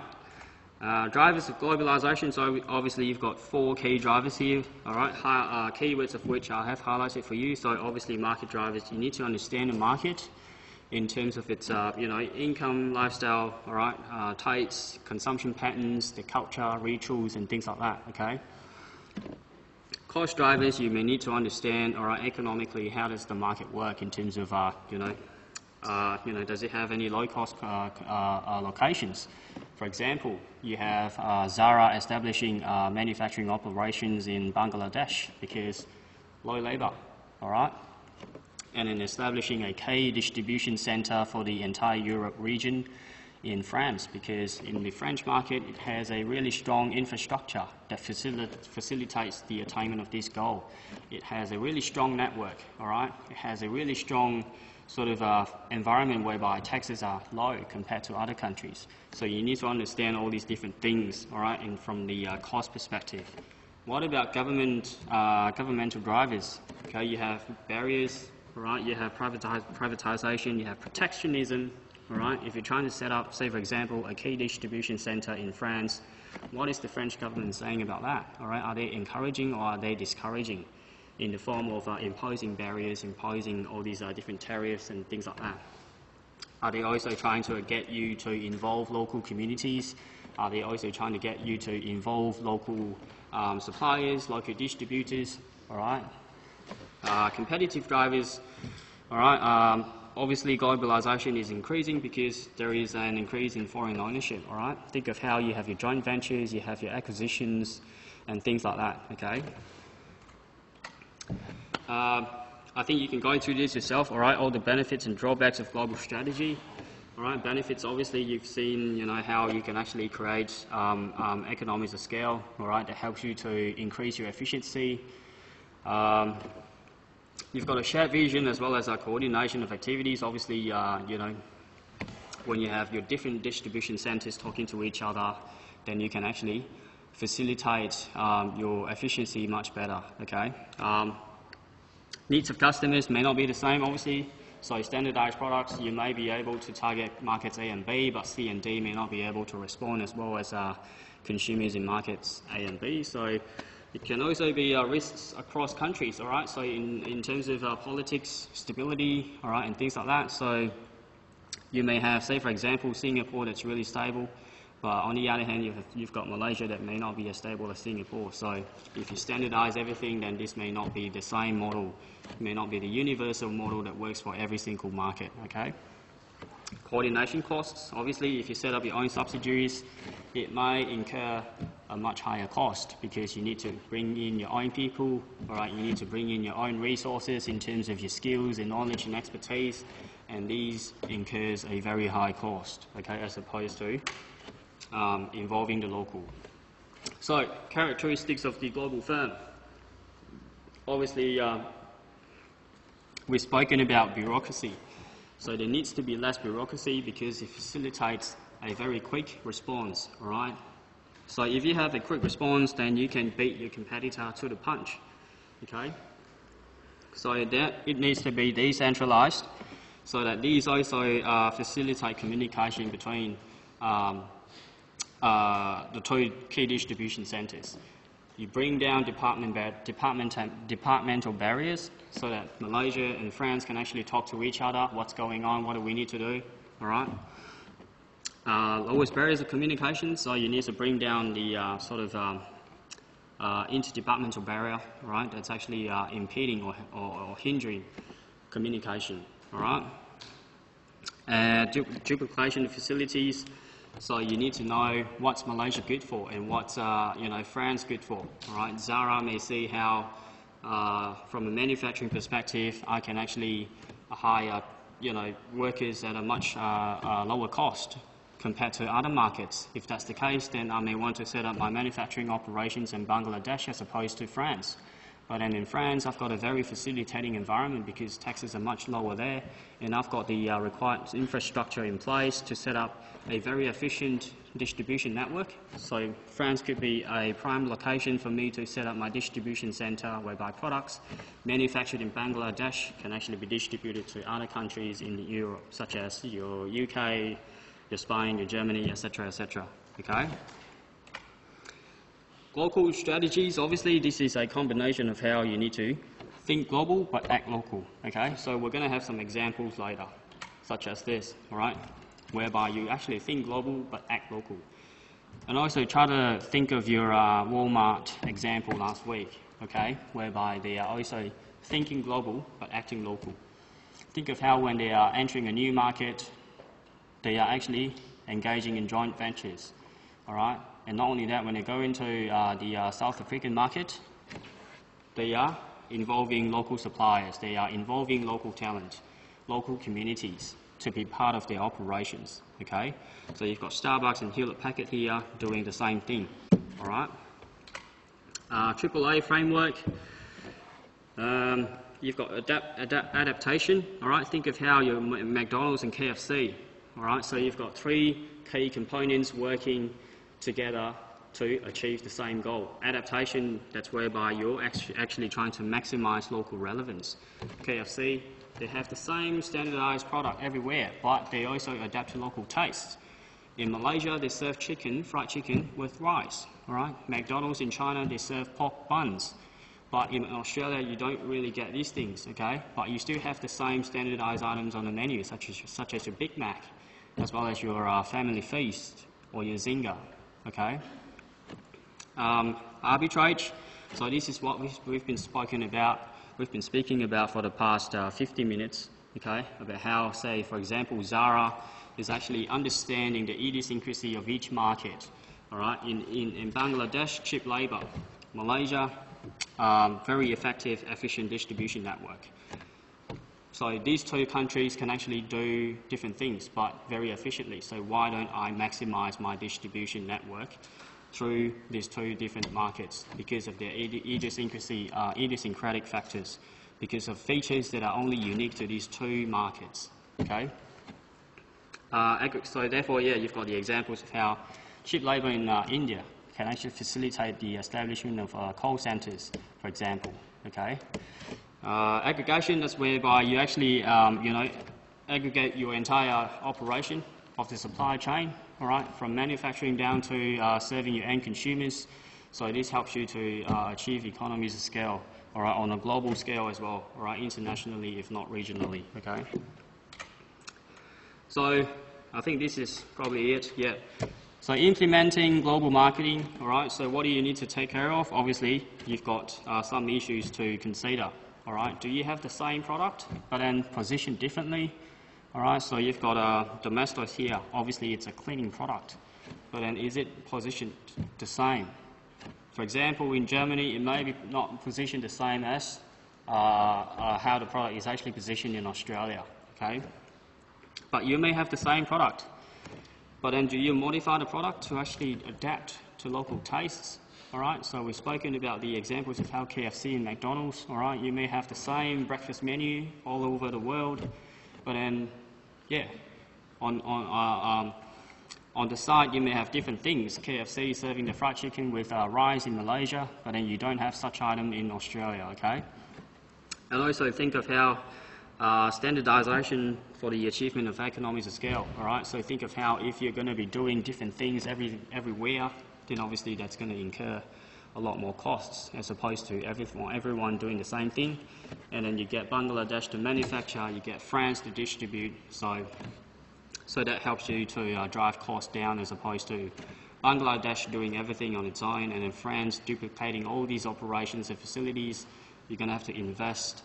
Drivers of globalization, so obviously you've got 4 key drivers here, all right? Keywords of which I have highlighted for you. So obviously market drivers, you need to understand the market in terms of its income, lifestyle, all right? Tastes, consumption patterns, the culture, rituals, and things like that, okay? Cost drivers, you may need to understand, all right, economically, how does the market work in terms of, does it have any low-cost locations? For example, you have Zara establishing manufacturing operations in Bangladesh because low labour, all right? And then establishing a key distribution centre for the entire Europe region in France, because in the French market it has a really strong infrastructure that facilitates the attainment of this goal. It has a really strong network, all right? It has a really strong sort of environment whereby taxes are low compared to other countries. So you need to understand all these different things, all right, and from the cost perspective. What about governmental drivers? Okay, you have barriers, all right, you have privatization, you have protectionism, all right. If you're trying to set up, say for example, a key distribution centre in France, what is the French government saying about that, all right? Are they encouraging or are they discouraging? In the form of imposing barriers, imposing all these different tariffs and things like that. Are they also trying to get you to involve local communities? Are they also trying to get you to involve local suppliers, local distributors, all right? Competitive drivers, all right? Obviously, globalization is increasing because there is an increase in foreign ownership, all right? Think of how you have your joint ventures, you have your acquisitions, and things like that, okay? I think you can go through this yourself, all right, all the benefits and drawbacks of global strategy. All right, benefits, obviously, you've seen, you know, how you can actually create economies of scale, all right, that helps you to increase your efficiency. You've got a shared vision as well as a coordination of activities. Obviously, you know, when you have your different distribution centres talking to each other, then you can actually facilitate your efficiency much better, okay? Needs of customers may not be the same, obviously. So standardized products, you may be able to target markets A and B, but C and D may not be able to respond as well as consumers in markets A and B. So it can also be risks across countries, all right? So in terms of politics, stability, all right, and things like that. So you may have, say for example, Singapore that's really stable, but on the other hand, you've got Malaysia that may not be as stable as Singapore. So if you standardize everything, then this may not be the same model. It may not be the universal model that works for every single market, okay? Coordination costs. Obviously, if you set up your own subsidiaries, it may incur a much higher cost because you need to bring in your own people, all right? You need to bring in your own resources in terms of your skills and knowledge and expertise, and these incurs a very high cost, okay, as opposed to involving the local. So, characteristics of the global firm. Obviously, we've spoken about bureaucracy. So there needs to be less bureaucracy because it facilitates a very quick response, all right? So if you have a quick response, then you can beat your competitor to the punch, okay? So that it needs to be decentralized so that these also facilitate communication between the two key distribution centers. You bring down departmental barriers so that Malaysia and France can actually talk to each other, what's going on, what do we need to do, all right? lowest barriers of communication, so you need to bring down the interdepartmental barrier, right? That's actually impeding or hindering communication, all right? Duplication of facilities, so you need to know what's Malaysia good for and what's France good for, all right? Zara may see how, from a manufacturing perspective, I can actually hire workers at a much lower cost compared to other markets. If that's the case, then I may want to set up my manufacturing operations in Bangladesh as opposed to France. But then in France, I've got a very facilitating environment because taxes are much lower there, and I've got the required infrastructure in place to set up a very efficient distribution network. So France could be a prime location for me to set up my distribution center whereby products manufactured in Bangladesh can actually be distributed to other countries in Europe, such as your UK, your Spain, your Germany, etc., okay? Local strategies, obviously this is a combination of how you need to think global but act local, okay? So we're going to have some examples later, such as this, all right? Whereby you actually think global but act local. And also try to think of your Walmart example last week, okay? Whereby they are also thinking global but acting local. Think of how when they are entering a new market, they are actually engaging in joint ventures, all right? And not only that, when they go into the South African market, they are involving local suppliers, they are involving local talent, local communities to be part of their operations, okay? So you've got Starbucks and Hewlett Packard here doing the same thing, all right? AAA framework, you've got adaptation, all right? Think of how your McDonald's and KFC, all right? So you've got three key components working together to achieve the same goal. Adaptation, that's whereby you're actually trying to maximize local relevance. KFC, they have the same standardized product everywhere, but they also adapt to local tastes. In Malaysia, they serve chicken, fried chicken with rice, all right? McDonald's in China, they serve pork buns. But in Australia, you don't really get these things, okay? But you still have the same standardized items on the menu, such as your Big Mac, as well as your Family Feast or your Zinger, okay? Arbitrage, so this is what we've been speaking about for the past 50 minutes, okay? About how, say, for example, Zara is actually understanding the idiosyncrasy of each market, all right? In Bangladesh, cheap labor. Malaysia, very effective, efficient distribution network. So these two countries can actually do different things, but very efficiently. So why don't I maximize my distribution network through these two different markets? Because of their idiosyncratic factors, because of features that are only unique to these two markets, okay? So therefore, yeah, you've got the examples of how cheap labor in India can actually facilitate the establishment of call centers, for example, okay? Aggregation, that's whereby you actually, aggregate your entire operation of the supply chain, all right, from manufacturing down to serving your end consumers. So this helps you to achieve economies of scale, all right, on a global scale as well, all right, internationally, if not regionally, okay? So I think this is probably it, yeah. So implementing global marketing, all right, so what do you need to take care of? Obviously, you've got some issues to consider, all right. Do you have the same product, but then positioned differently? All right, so you've got Domestos here. Obviously, it's a cleaning product, but then is it positioned the same? For example, in Germany, it may be not positioned the same as how the product is actually positioned in Australia, okay? But you may have the same product, but then do you modify the product to actually adapt to local tastes? All right, so we've spoken about the examples of how KFC and McDonald's, all right, you may have the same breakfast menu all over the world, but then, yeah, on the side you may have different things. KFC serving the fried chicken with rice in Malaysia, but then you don't have such item in Australia, okay? And also think of how standardization for the achievement of economies of scale, all right? So think of how if you're going to be doing different things everywhere, then obviously that's going to incur a lot more costs as opposed to everyone doing the same thing. And then you get Bangladesh to manufacture, you get France to distribute. So So that helps you to drive costs down as opposed to Bangladesh doing everything on its own, and then France duplicating all these operations and facilities. You're going to have to invest,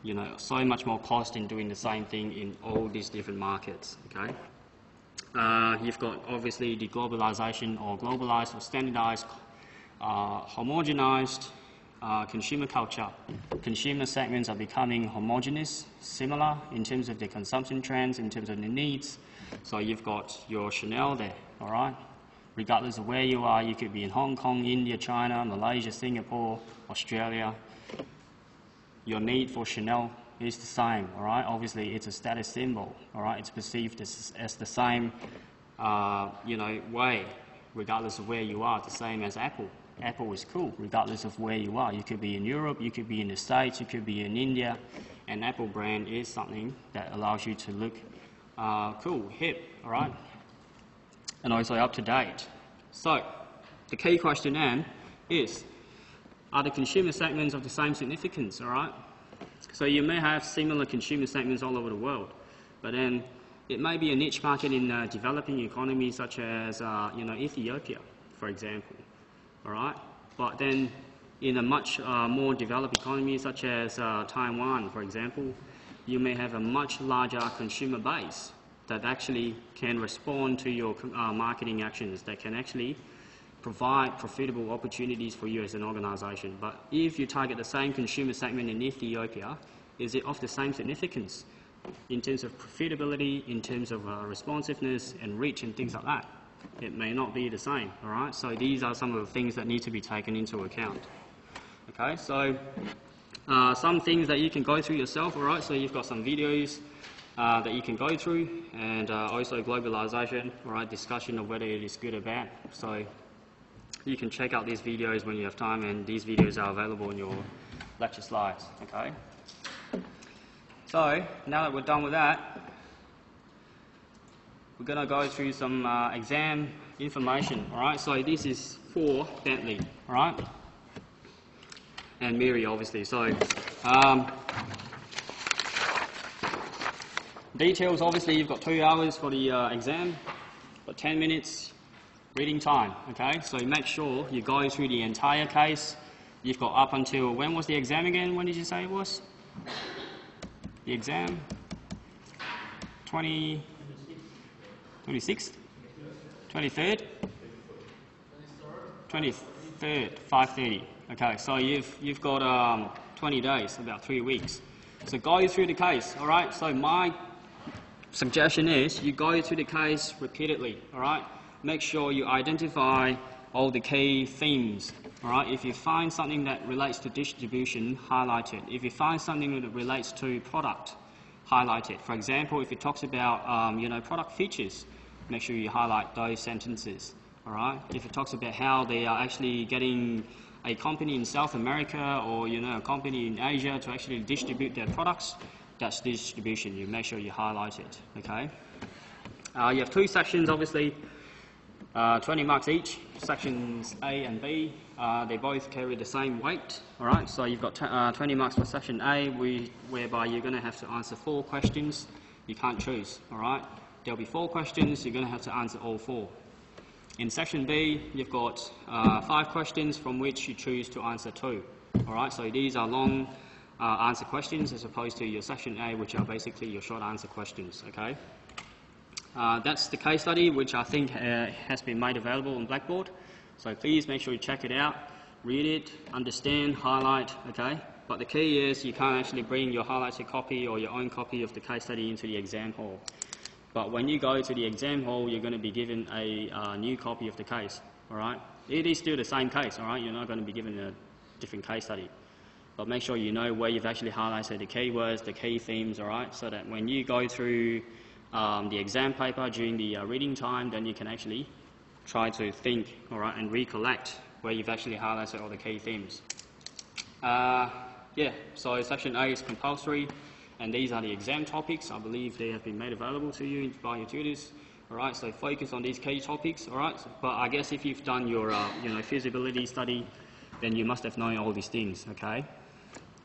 you know, so much more cost in doing the same thing in all these different markets, okay? You've got obviously deglobalization or globalized or standardized, homogenized consumer culture. Consumer segments are becoming homogeneous, similar in terms of their consumption trends, in terms of their needs. So you've got your Chanel there, all right? Regardless of where you are, you could be in Hong Kong, India, China, Malaysia, Singapore, Australia. Your need for Chanel is the same, all right? Obviously, it's a status symbol, all right? It's perceived as the same, you know, way, regardless of where you are, the same as Apple. Apple is cool, regardless of where you are. You could be in Europe, you could be in the States, you could be in India. An Apple brand is something that allows you to look cool, hip, all right? And also up to date. So, the key question then is, are the consumer segments of the same significance, all right? So you may have similar consumer segments all over the world, but then it may be a niche market in developing economies such as, you know, Ethiopia, for example, all right? But then in a much more developed economy such as Taiwan, for example, you may have a much larger consumer base that actually can respond to your marketing actions, that can actually provide profitable opportunities for you as an organization. But if you target the same consumer segment in Ethiopia, is it of the same significance in terms of profitability, in terms of responsiveness and reach and things like that? It may not be the same, all right? So these are some of the things that need to be taken into account. Okay, so some things that you can go through yourself, all right? So you've got some videos that you can go through, and also globalization, all right, discussion of whether it is good or bad. So you can check out these videos when you have time, and these videos are available in your lecture slides, okay? So now that we're done with that, we're going to go through some exam information, all right? So this is for Bentley, all right? And Miri, obviously. So details, obviously, you've got 2 hours for the exam, but 10 minutes reading time, okay? So make sure you go through the entire case. You've got up until, when was the exam again? When did you say it was? The exam? 26th? 23rd? 23rd, 5:30. Okay, so you've got 20 days, about 3 weeks. So go through the case, all right? So my suggestion is you go through the case repeatedly, all right? Make sure you identify all the key themes, all right? If you find something that relates to distribution, highlight it. If you find something that relates to product, highlight it. For example, if it talks about, you know, product features, make sure you highlight those sentences, all right? If it talks about how they are actually getting a company in South America or, you know, a company in Asia to actually distribute their products, that's distribution. You make sure you highlight it, okay? You have 2 sections, obviously, 20 marks each, sections A and B. They both carry the same weight, all right? So you've got 20 marks for section A, whereby you're going to have to answer 4 questions. You can't choose, all right? There'll be 4 questions, you're going to have to answer all 4. In section B, you've got 5 questions from which you choose to answer 2, all right? So these are long answer questions as opposed to your section A, which are basically your short answer questions, okay? That's the case study, which I think has been made available on Blackboard. So please make sure you check it out, read it, understand, highlight, okay? But the key is you can't actually bring your highlighted copy or your own copy of the case study into the exam hall. But when you go to the exam hall, you're going to be given a new copy of the case, all right? It is still the same case, all right? You're not going to be given a different case study. But make sure you know where you've actually highlighted the keywords, the key themes, all right? So that when you go through the exam paper during the reading time, then you can actually try to think, all right, and recollect where you've actually highlighted all the key themes. Yeah, so section A is compulsory, and these are the exam topics. I believe they have been made available to you by your tutors. All right, so focus on these key topics, all right? But I guess if you've done your, you know, feasibility study, then you must have known all these things, okay?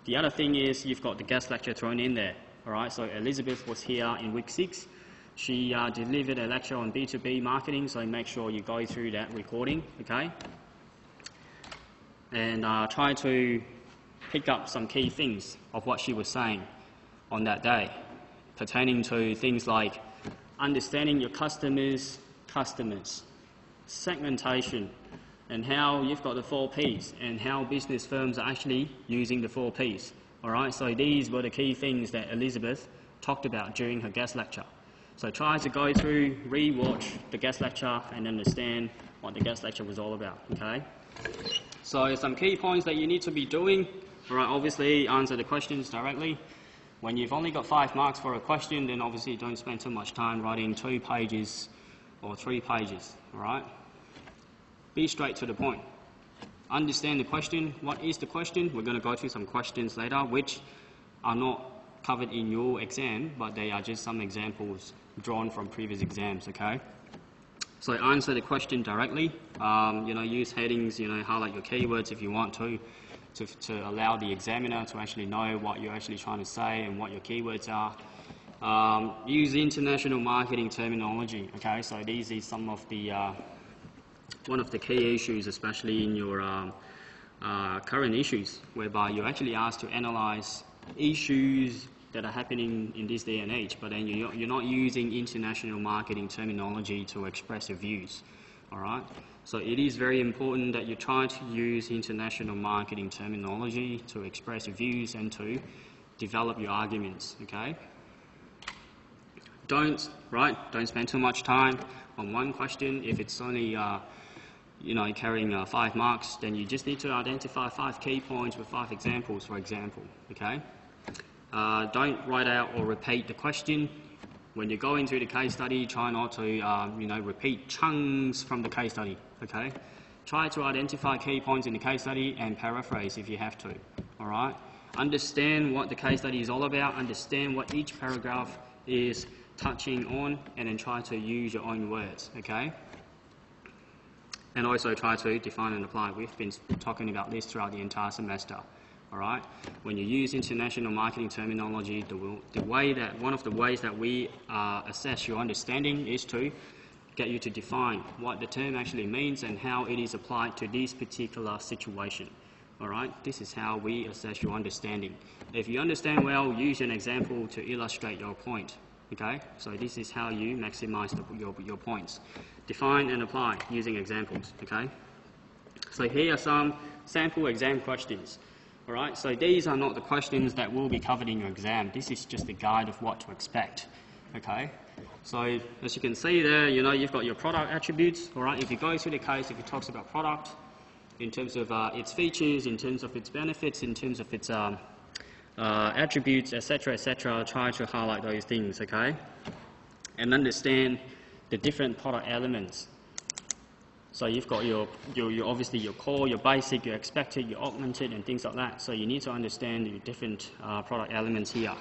The other thing is you've got the guest lecture thrown in there, all right? So Elizabeth was here in week 6. She delivered a lecture on B2B marketing, so make sure you go through that recording, okay? And try to pick up some key things of what she was saying on that day, pertaining to things like understanding your customers, segmentation, and how you've got the 4 Ps, and how business firms are actually using the 4 Ps. All right, so these were the key things that Elizabeth talked about during her guest lecture. So try to go through, re-watch the guest lecture and understand what the guest lecture was all about, okay? So some key points that you need to be doing, all right, obviously answer the questions directly. When you've only got 5 marks for a question, then obviously don't spend too much time writing 2 pages or 3 pages, all right? Be straight to the point. Understand the question. What is the question? We're going to go through some questions later, which are not covered in your exam, but they are just some examples drawn from previous exams, okay? So answer the question directly. Use headings, highlight your keywords if you want to allow the examiner to actually know what you're actually trying to say and what your keywords are. Use international marketing terminology, okay? So these are some of the one of the key issues, especially in your current issues, whereby you're actually asked to analyze issues that are happening in this day and age, but then you're not using international marketing terminology to express your views, all right? So it is very important that you try to use international marketing terminology to express your views and to develop your arguments, okay? Don't spend too much time on one question. If it's only carrying 5 marks, then you just need to identify 5 key points with 5 examples, for example, okay? Don't write out or repeat the question. When you go into the case study, try not to, repeat chunks from the case study, okay? Try to identify key points in the case study and paraphrase if you have to, all right? Understand what the case study is all about, understand what each paragraph is touching on, and then try to use your own words, okay? And also try to define and apply. We've been talking about this throughout the entire semester. All right. When you use international marketing terminology, one of the ways that we assess your understanding is to get you to define what the term actually means and how it is applied to this particular situation. All right. This is how we assess your understanding. If you understand well, use an example to illustrate your point. Okay. So this is how you maximize your points. Define and apply using examples. Okay. So here are some sample exam questions. All right, so these are not the questions that will be covered in your exam. This is just a guide of what to expect, okay? So as you can see there, you've got your product attributes, all right? If you go through the case, if it talks about product, in terms of its features, in terms of its benefits, in terms of its attributes, etc., try to highlight those things, okay? And understand the different product elements. So you've got your obviously your core, your basic, your expected, your augmented, and things like that. So you need to understand the different product elements here.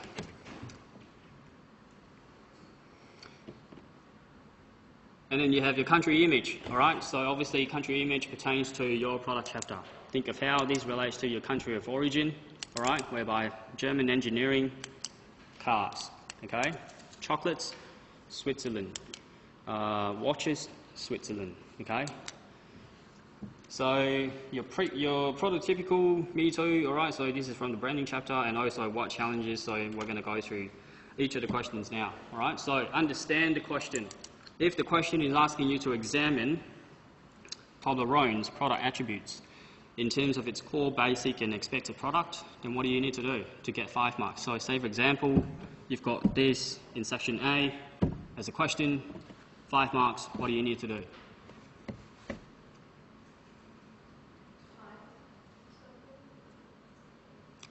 And then you have your country image, all right? So obviously country image pertains to your product chapter. Think of how this relates to your country of origin, all right? Whereby German engineering, cars, okay? Chocolates, Switzerland. Watches, Switzerland. Okay, so your prototypical Me Too, all right, so this is from the branding chapter, and also what challenges, so we're going to go through each of the questions now, all right? So understand the question. If the question is asking you to examine Toblerone's product attributes in terms of its core, basic, and expected product, then what do you need to do to get 5 marks? So say, for example, you've got this in section A as a question, 5 marks, what do you need to do?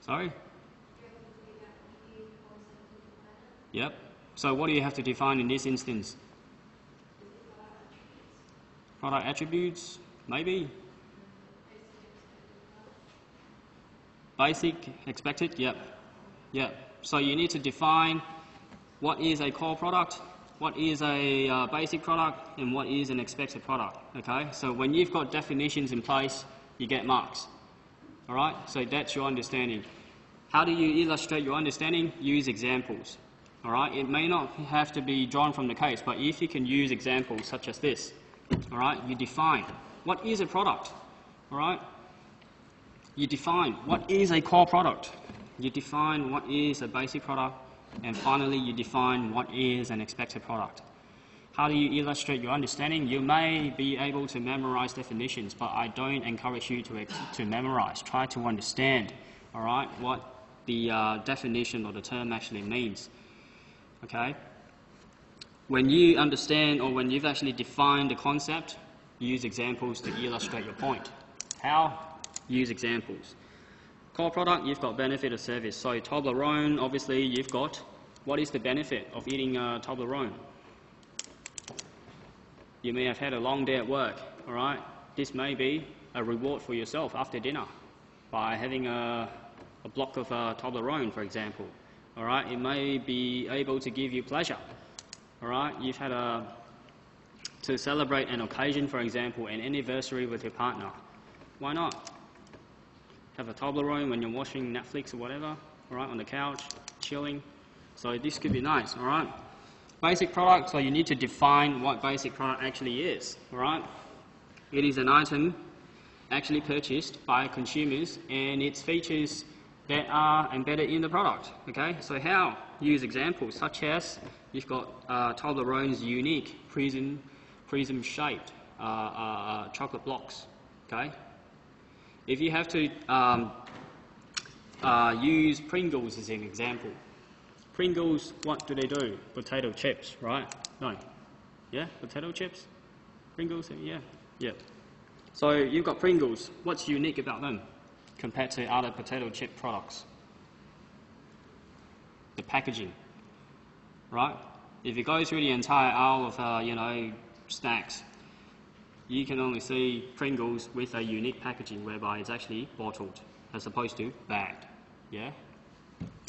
Sorry? Yep. So what do you have to define in this instance? Product attributes, maybe? Basic, expected, yep. Yep. So you need to define what is a core product, what is a basic product, and what is an expected product, okay? So when you've got definitions in place, you get marks, all right? So that's your understanding. How do you illustrate your understanding? Use examples. All right, it may not have to be drawn from the case, but if you can use examples such as this, all right, you define what is a product, all right? You define what is a core product. You define what is a basic product, and finally you define what is an expected product. How do you illustrate your understanding? You may be able to memorize definitions, but I don't encourage you to memorize. Try to understand, all right, what the definition or the term actually means. Okay? When you understand or when you've actually defined the concept, use examples to illustrate your point. How? Use examples. Core product, you've got benefit of service. So Toblerone, obviously you've got, what is the benefit of eating Toblerone? You may have had a long day at work, all right? This may be a reward for yourself after dinner by having a block of Toblerone, for example. All right, it may be able to give you pleasure. All right, you've had to celebrate an occasion, for example, an anniversary with your partner. Why not? Have a Toblerone when you're watching Netflix or whatever, all right, on the couch, chilling. So this could be nice, all right? Basic product, so you need to define what basic product actually is, all right? It is an item actually purchased by consumers and its features that are embedded in the product, okay? So how? Use examples such as you've got Toblerone's unique prism-shaped chocolate blocks, okay? If you have to use Pringles as an example, Pringles, what do? Potato chips, right? No. Yeah? Potato chips? Pringles? Yeah. Yeah. So you've got Pringles. What's unique about them compared to other potato chip products? The packaging, right? If you go through the entire aisle of, snacks, you can only see Pringles with a unique packaging whereby it's actually bottled as opposed to bagged, yeah?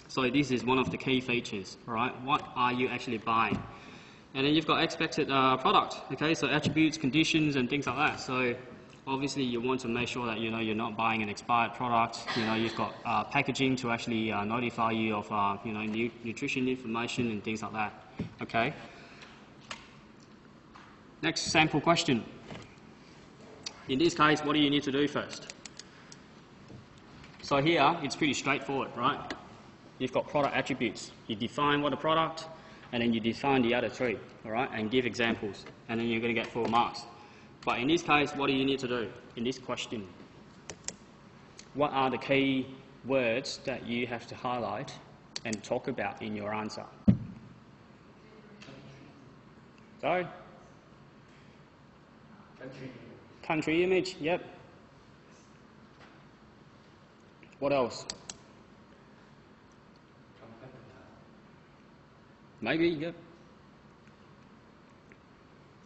So this is one of the key features, all right? What are you actually buying? And then you've got expected product, okay? So attributes, conditions, and things like that. So obviously you want to make sure that, you're not buying an expired product. You've got packaging to actually notify you of, nutrition information and things like that, okay? Next sample question. In this case, what do you need to do first? So here, it's pretty straightforward, right? You've got product attributes. You define what a product, and then you define the other three, all right, and give examples, and then you're going to get 4 marks. But in this case, what do you need to do in this question? What are the key words that you have to highlight and talk about in your answer? Sorry? Country image, yep. What else? Maybe, yep.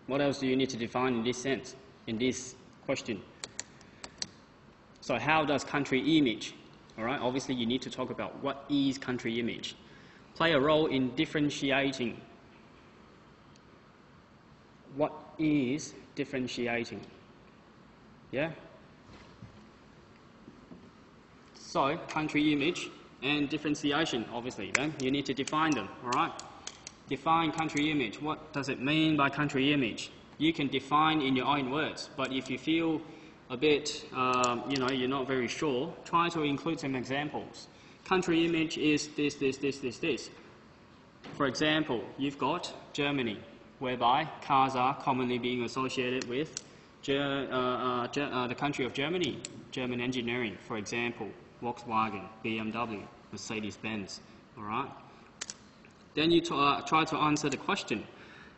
What else do you need to define in this sense, in this question? So how does country image, all right, obviously you need to talk about what is country image. Play a role in differentiating. What is differentiating? Yeah? So, country image and differentiation, obviously, then you need to define them, all right? Define country image. What does it mean by country image? You can define in your own words, but if you feel a bit, you're not very sure, try to include some examples. Country image is this. For example, you've got Germany, whereby cars are commonly being associated with the country of Germany, German engineering, for example, Volkswagen, BMW, Mercedes-Benz, all right? Then you try to answer the question,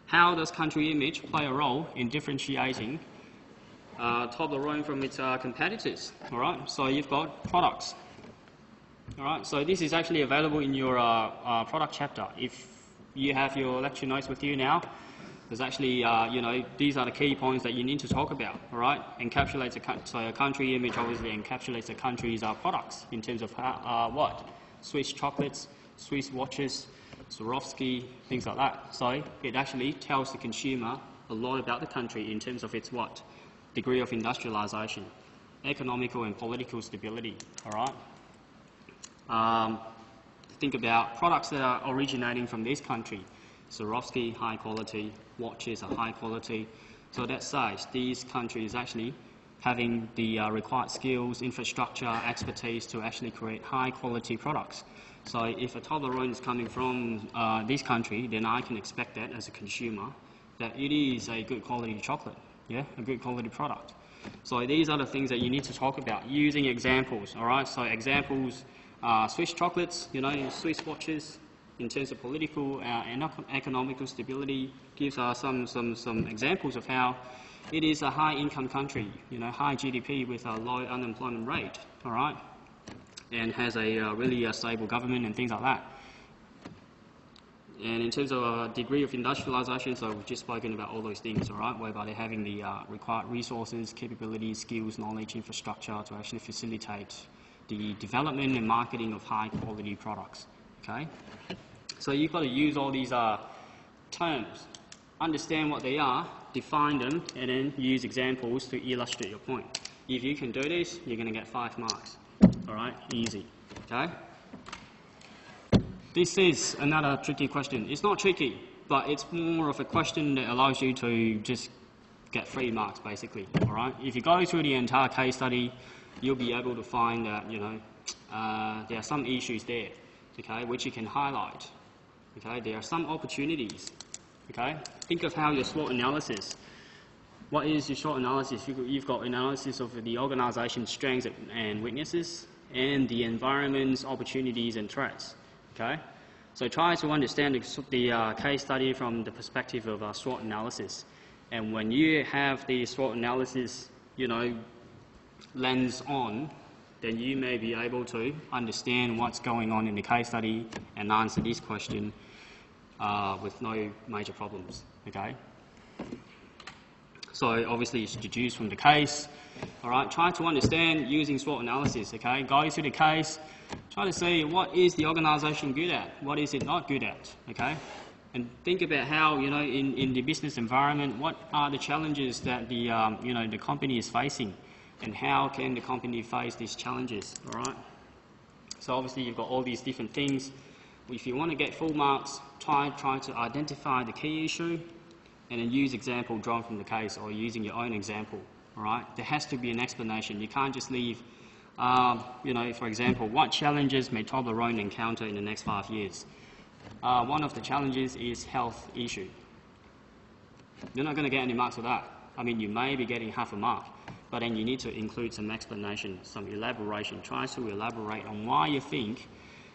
how does country image play a role in differentiating Toblerone from its competitors, all right? So you've got products, all right? So this is actually available in your product chapter. If you have your lecture notes with you now, there's actually, these are the key points that you need to talk about, all right? Encapsulates a country image obviously encapsulates a country's products in terms of what? Swiss chocolates, Swiss watches, Swarovski, things like that. So it actually tells the consumer a lot about the country in terms of its what? Degree of industrialization, economical and political stability, all right? think about products that are originating from this country. Swarovski, high quality, watches are high quality. So that says these countries actually having the required skills, infrastructure, expertise to actually create high quality products. So if a Toblerone is coming from this country, then I can expect that as a consumer, that it is a good quality chocolate, yeah, a good quality product. So these are the things that you need to talk about using examples, all right? So examples, Swiss chocolates, you know, Swiss watches, in terms of political and economical stability, gives us some examples of how it is a high-income country, you know, high GDP with a low unemployment rate, all right, and has a really stable government and things like that. And in terms of a degree of industrialization, so we've just spoken about all those things, all right, whereby they're having the required resources, capabilities, skills, knowledge, infrastructure to actually facilitate the development and marketing of high-quality products, okay? So you've got to use all these terms, understand what they are, define them, and then use examples to illustrate your point. If you can do this, you're going to get 5 marks, all right, easy, okay? This is another tricky question. It's not tricky, but it's more of a question that allows you to just get 3 marks, basically, all right? If you go through the entire case study, you'll be able to find that, you know, there are some issues there, okay, which you can highlight, okay? There are some opportunities, okay? Think of how your SWOT analysis. What is your SWOT analysis? You've got analysis of the organisation's strengths and weaknesses and the environment's opportunities and threats, okay? So try to understand the case study from the perspective of SWOT analysis. And when you have the SWOT analysis, you know, lens on, then you may be able to understand what's going on in the case study and answer this question with no major problems, okay? So obviously it's deduced from the case, all right? Try to understand using SWOT analysis, okay? Go through the case, try to see what is the organisation good at, what is it not good at, okay? And think about how, you know, in the business environment, what are the challenges that the, you know, the company is facing, and how can the company face these challenges, all right? So obviously you've got all these different things. If you want to get full marks, try to identify the key issue and then use example drawn from the case or using your own example, all right? There has to be an explanation. You can't just leave, you know, for example, what challenges may Toblerone encounter in the next 5 years? One of the challenges is health issue. You're not going to get any marks for that. I mean, you may be getting half a mark, but then you need to include some explanation, some elaboration. Try to elaborate on why you think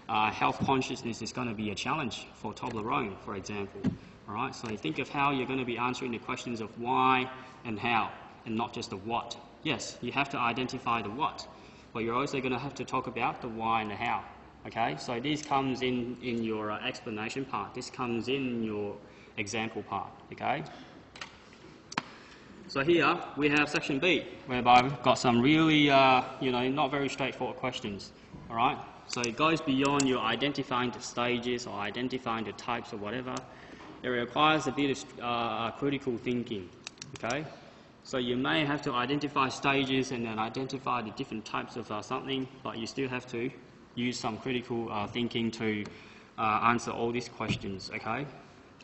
health consciousness is going to be a challenge for Toblerone, for example. All right, so think of how you're going to be answering the questions of why and how, and not just the what. Yes, you have to identify the what, but you're also going to have to talk about the why and the how. Okay, so this comes in your explanation part. This comes in your example part. Okay. So here we have section B, whereby we've got some really, you know, not very straightforward questions. All right. So it goes beyond your identifying the stages or identifying the types or whatever. It requires a bit of critical thinking. Okay. So you may have to identify stages and then identify the different types of something, but you still have to use some critical thinking to answer all these questions. Okay.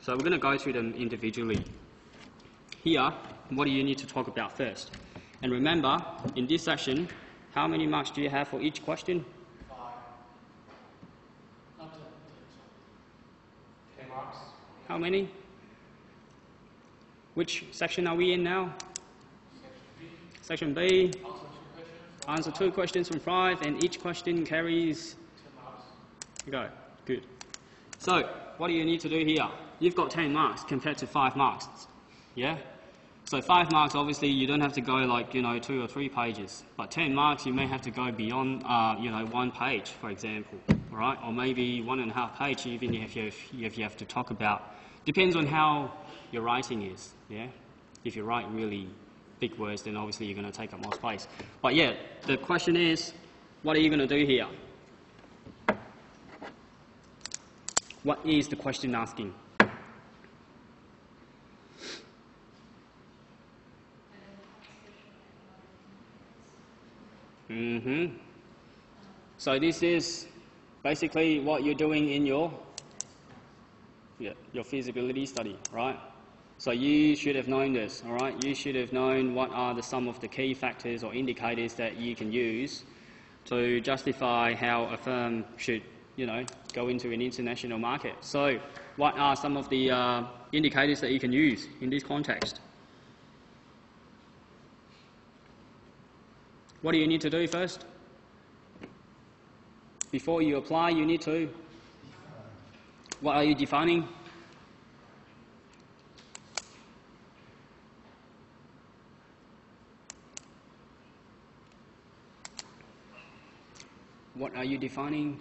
So we're going to go through them individually. Here, what do you need to talk about first? And remember, in this section, how many marks do you have for each question? 5. Not 10 marks. How many? Which section are we in now? Section B. Answer 2 questions from 5, and each question carries 10 marks. Go. Good. So, what do you need to do here? You've got 10 marks compared to 5 marks. Yeah? So 5 marks, obviously, you don't have to go like, you know, 2 or 3 pages. But 10 marks, you may have to go beyond, you know, 1 page, for example. All right? Or maybe 1.5 page, even if you have to talk about. Depends on how your writing is. Yeah? If you write really big words, then obviously you're going to take up more space. But yeah, the question is, what are you going to do here? What is the question asking? So this is basically what you're doing in your feasibility study, right? So you should have known this, all right? You should have known what are some of the key factors or indicators that you can use to justify how a firm should, go into an international market. So what are some of the indicators that you can use in this context? What do you need to do first? Before you apply, you need to... What are you defining? What are you defining?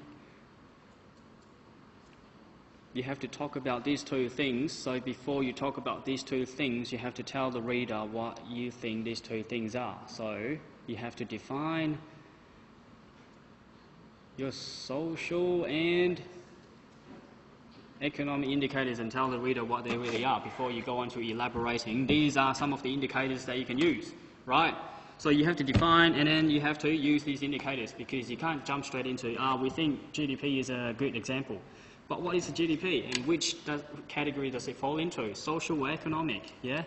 You have to talk about these two things. So before you talk about these two things, you have to tell the reader what you think these two things are. So you have to define your social and economic indicators and tell the reader what they really are before you go on to elaborating. These are some of the indicators that you can use, right? So you have to define and then you have to use these indicators because you can't jump straight into, we think GDP is a good example. But what is a GDP and which category does it fall into? Social or economic, yeah?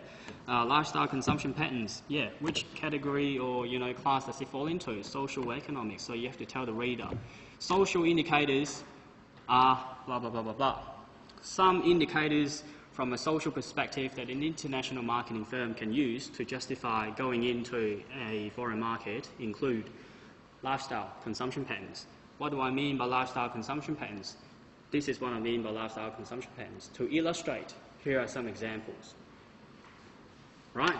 Lifestyle consumption patterns, yeah. Which category or, class does it fall into? Social or economic. So you have to tell the reader. Social indicators are blah, blah, blah, blah, blah. Some indicators from a social perspective that an international marketing firm can use to justify going into a foreign market include lifestyle consumption patterns. What do I mean by lifestyle consumption patterns? This is what I mean by lifestyle consumption patterns. To illustrate, here are some examples. Right?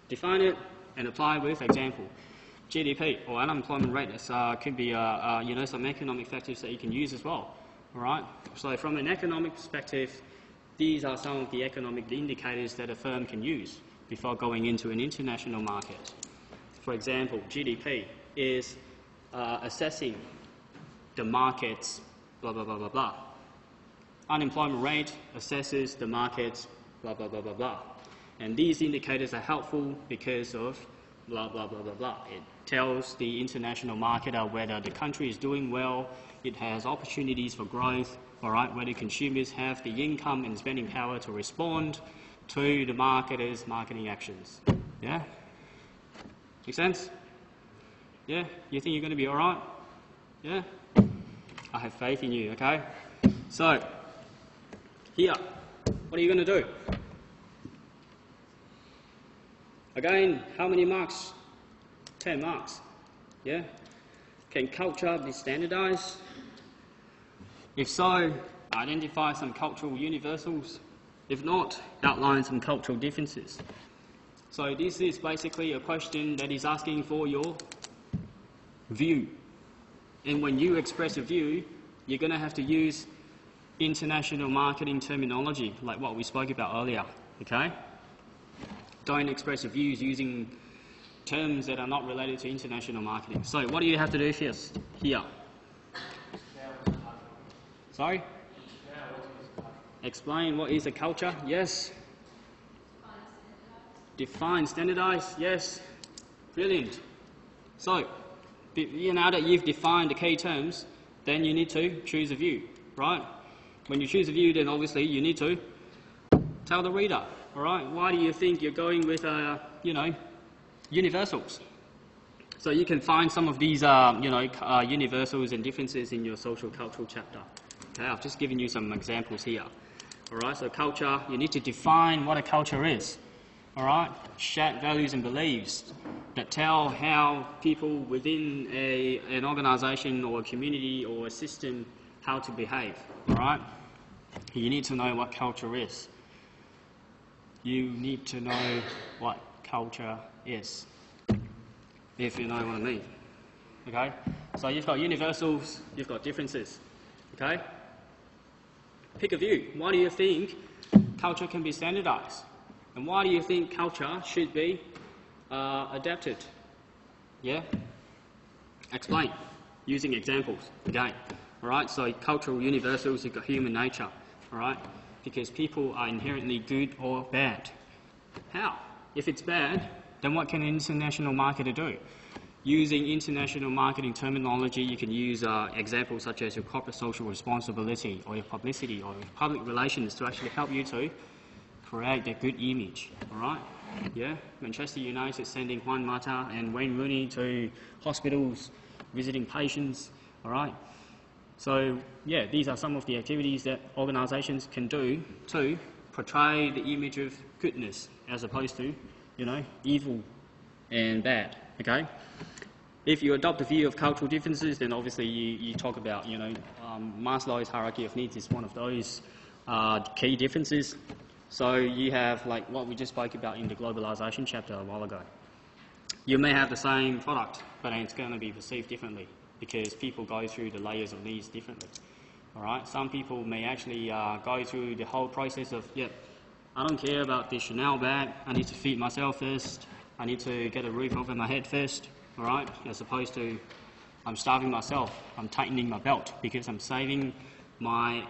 Define it and apply with example. GDP or unemployment rate could be some economic factors that you can use as well. All right? So from an economic perspective, these are some of the economic indicators that a firm can use before going into an international market. For example, GDP is assessing the market's blah, blah, blah, blah, blah. Unemployment rate assesses the market's blah, blah, blah, blah, blah. And these indicators are helpful because of blah, blah, blah, blah, blah. It tells the international marketer whether the country is doing well, it has opportunities for growth, all right, whether consumers have the income and spending power to respond to the marketer's marketing actions. Yeah? Make sense? Yeah? You think you're going to be all right? Yeah? I have faith in you, okay? So, here, what are you going to do? Again, how many marks? 10 marks. Yeah? Can culture be standardized? If so, identify some cultural universals. If not, outline some cultural differences. So this is basically a question that is asking for your view. And when you express a view, you're going to have to use international marketing terminology, like what we spoke about earlier, okay? Don't express your views using terms that are not related to international marketing. So what do you have to do first? Here. Sorry? Explain what is a culture? Yes. Define, standardize? Yes. Brilliant. So, now that you've defined the key terms, then you need to choose a view, right? When you choose a view, then obviously you need to tell the reader, all right? Why do you think you're going with, universals? So you can find some of these, universals and differences in your social cultural chapter. Okay, I've just given you some examples here. All right, so culture, you need to define what a culture is. All right, shared values and beliefs that tell how people within an organisation or a community or a system how to behave. All right, you need to know what culture is. You need to know what culture is, if you know what I mean. Okay, so you've got universals, you've got differences. Okay, pick a view. Why do you think culture can be standardised? And why do you think culture should be adapted? Yeah? Explain, using examples, again. Alright, so cultural universals, you've got human nature, alright? Because people are inherently good or bad. How? If it's bad, then what can an international marketer do? Using international marketing terminology, you can use examples such as your corporate social responsibility or your publicity or your public relations to actually help you to create a good image, all right? Yeah, Manchester United sending Juan Mata and Wayne Rooney to hospitals, visiting patients, all right? So, yeah, these are some of the activities that organisations can do to portray the image of goodness as opposed to, you know, evil and bad, okay? If you adopt the view of cultural differences, then obviously you talk about, you know, Maslow's hierarchy of needs is one of those key differences. So you have like what we just spoke about in the globalisation chapter a while ago. You may have the same product, but it's going to be perceived differently because people go through the layers of needs differently. All right, some people may actually go through the whole process of, yep, I don't care about the Chanel bag, I need to feed myself first, I need to get a roof over my head first, all right, as opposed to I'm starving myself, I'm tightening my belt because I'm saving my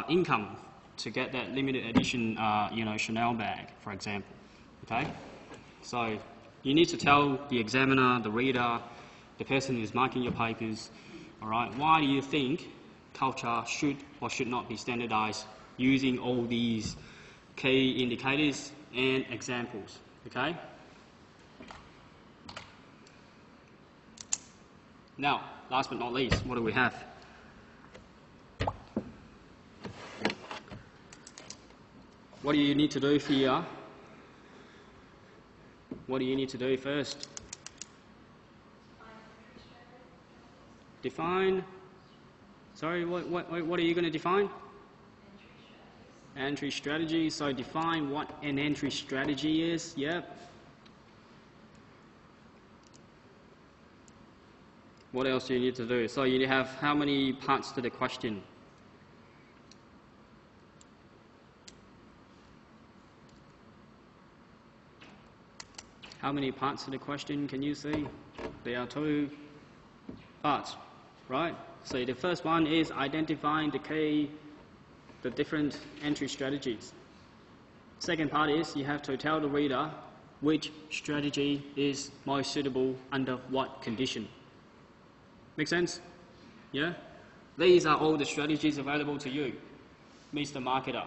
income to get that limited edition, you know, Chanel bag, for example, okay? So you need to tell the examiner, the reader, the person who's marking your papers, all right, why do you think culture should or should not be standardised using all these key indicators and examples, okay? Now, last but not least, what do we have? What do you need to do here? What do you need to do first? Define. Sorry, what are you going to define? Entry strategy. So define what an entry strategy is. Yep. What else do you need to do? So you have how many parts to the question? How many parts to the question can you see? There are 2 parts, right? So the first one is identifying the different entry strategies. Second part is you have to tell the reader which strategy is most suitable under what condition. Make sense? Yeah? These are all the strategies available to you, Mr. Marketer.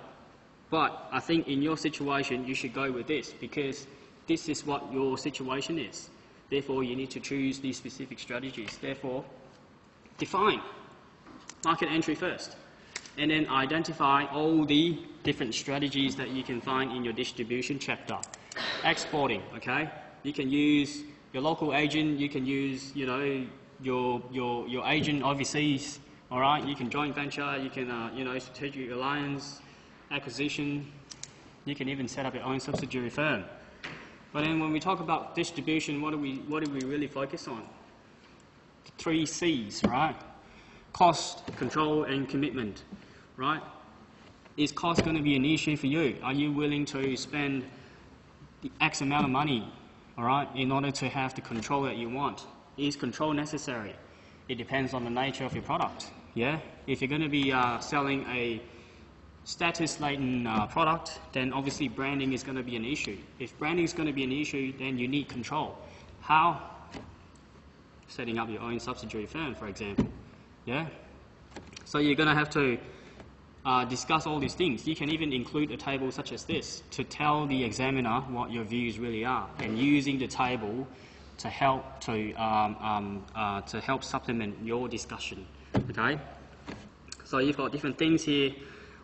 But I think in your situation, you should go with this because this is what your situation is. Therefore, you need to choose these specific strategies. Therefore, define market entry first, and then identify all the different strategies that you can find in your distribution chapter. Exporting, okay? You can use your local agent, you can use, you know, your agent overseas, all right? You can joint venture, you can, you know, strategic alliance, acquisition. You can even set up your own subsidiary firm. But then when we talk about distribution, what do we really focus on? The 3 C's, right? Cost, control, and commitment, right? Is cost going to be an issue for you? Are you willing to spend the X amount of money, all right, in order to have the control that you want? Is control necessary? It depends on the nature of your product, yeah? If you're going to be selling a status-laden product, then obviously branding is going to be an issue. If branding is going to be an issue, then you need control. How? Setting up your own subsidiary firm, for example. Yeah? So you're going to have to discuss all these things. You can even include a table such as this to tell the examiner what your views really are, and using the table to help supplement your discussion. Okay? So you've got different things here.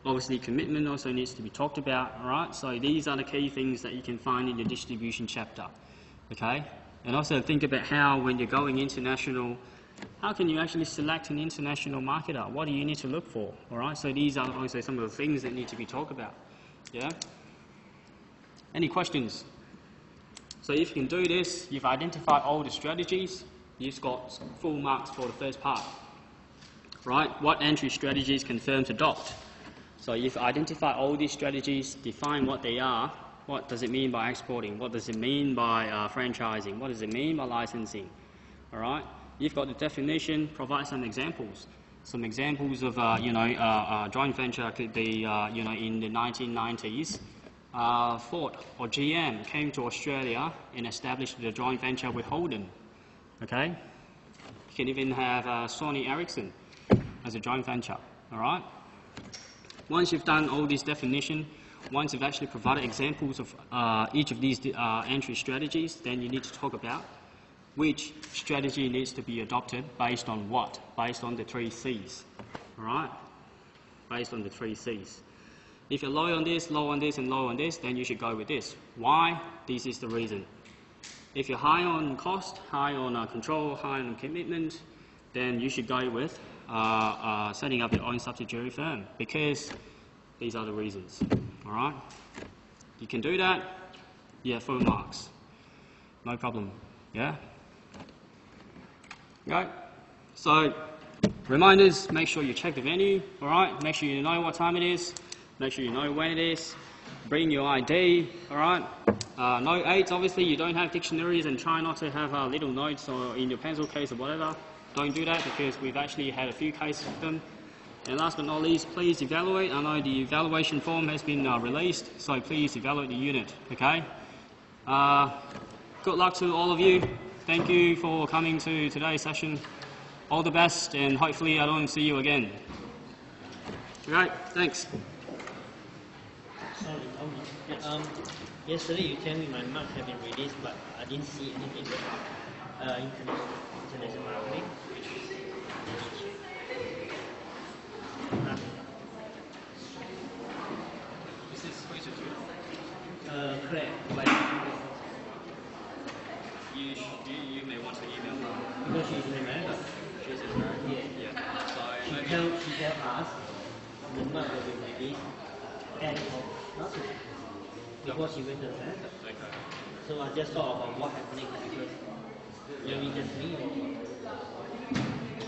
Obviously, commitment also needs to be talked about, all right? So these are the key things that you can find in your distribution chapter, okay? And also think about how, when you're going international, how can you actually select an international marketer? What do you need to look for, all right? So these are also some of the things that need to be talked about, yeah? Any questions? So if you can do this, you've identified all the strategies, you've got full marks for the first part, right? What entry strategies can firms adopt? So you've identified all these strategies, define what they are. What does it mean by exporting? What does it mean by franchising? What does it mean by licensing? All right? You've got the definition, provide some examples. Some examples of, joint venture could be, in the 1990s, Ford or GM came to Australia and established a joint venture with Holden. Okay? You can even have Sony Ericsson as a joint venture. All right? Once you've done all this definition, once you've actually provided examples of each of these entry strategies, then you need to talk about which strategy needs to be adopted based on what? Based on the 3 C's. All right? Based on the 3 C's. If you're low on this, and low on this, then you should go with this. Why? This is the reason. If you're high on cost, high on control, high on commitment, then you should go with setting up your own subsidiary firm, because these are the reasons. All right? You can do that. Yeah, full marks. No problem. Yeah? Okay. So, reminders, make sure you check the venue. All right? Make sure you know what time it is. Make sure you know when it is. Bring your ID. All right? No aids, obviously. You don't have dictionaries, and try not to have little notes or in your pencil case or whatever. Don't do that, because we've actually had a few cases of them. And last but not least, please evaluate. I know the evaluation form has been released, so please evaluate the unit, okay? Good luck to all of you. Thank you for coming to today's session. All the best, and hopefully I don't see you again. Okay, thanks. Sorry, yesterday you told me my mark had been released, but I didn't see anything. International marketing. This is who is it to? Claire, You may want to email her. because she's in America. She's in America? Yeah. So She maybe... tell us the mark will be released and nothing because she went to America. Okay. So I just thought about what happening because maybe just me or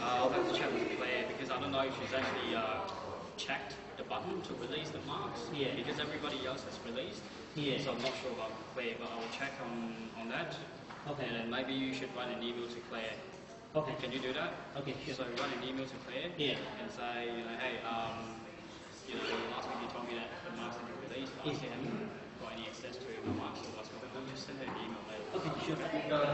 I'll have to chat with Claire, because I don't know if she's actually checked the button to release the marks. Yeah. Because everybody else has released. Yeah. So I'm not sure about Claire, but I'll check on that. Okay. And then maybe you should write an email to Claire. Okay. Can you do that? Okay, sure. So write an email to Claire. Yeah. And say, hey, last week you told me that the marks have been released, but I still haven't got any access to my marks, so what's going on? Just send her an email later. Okay, sure. No,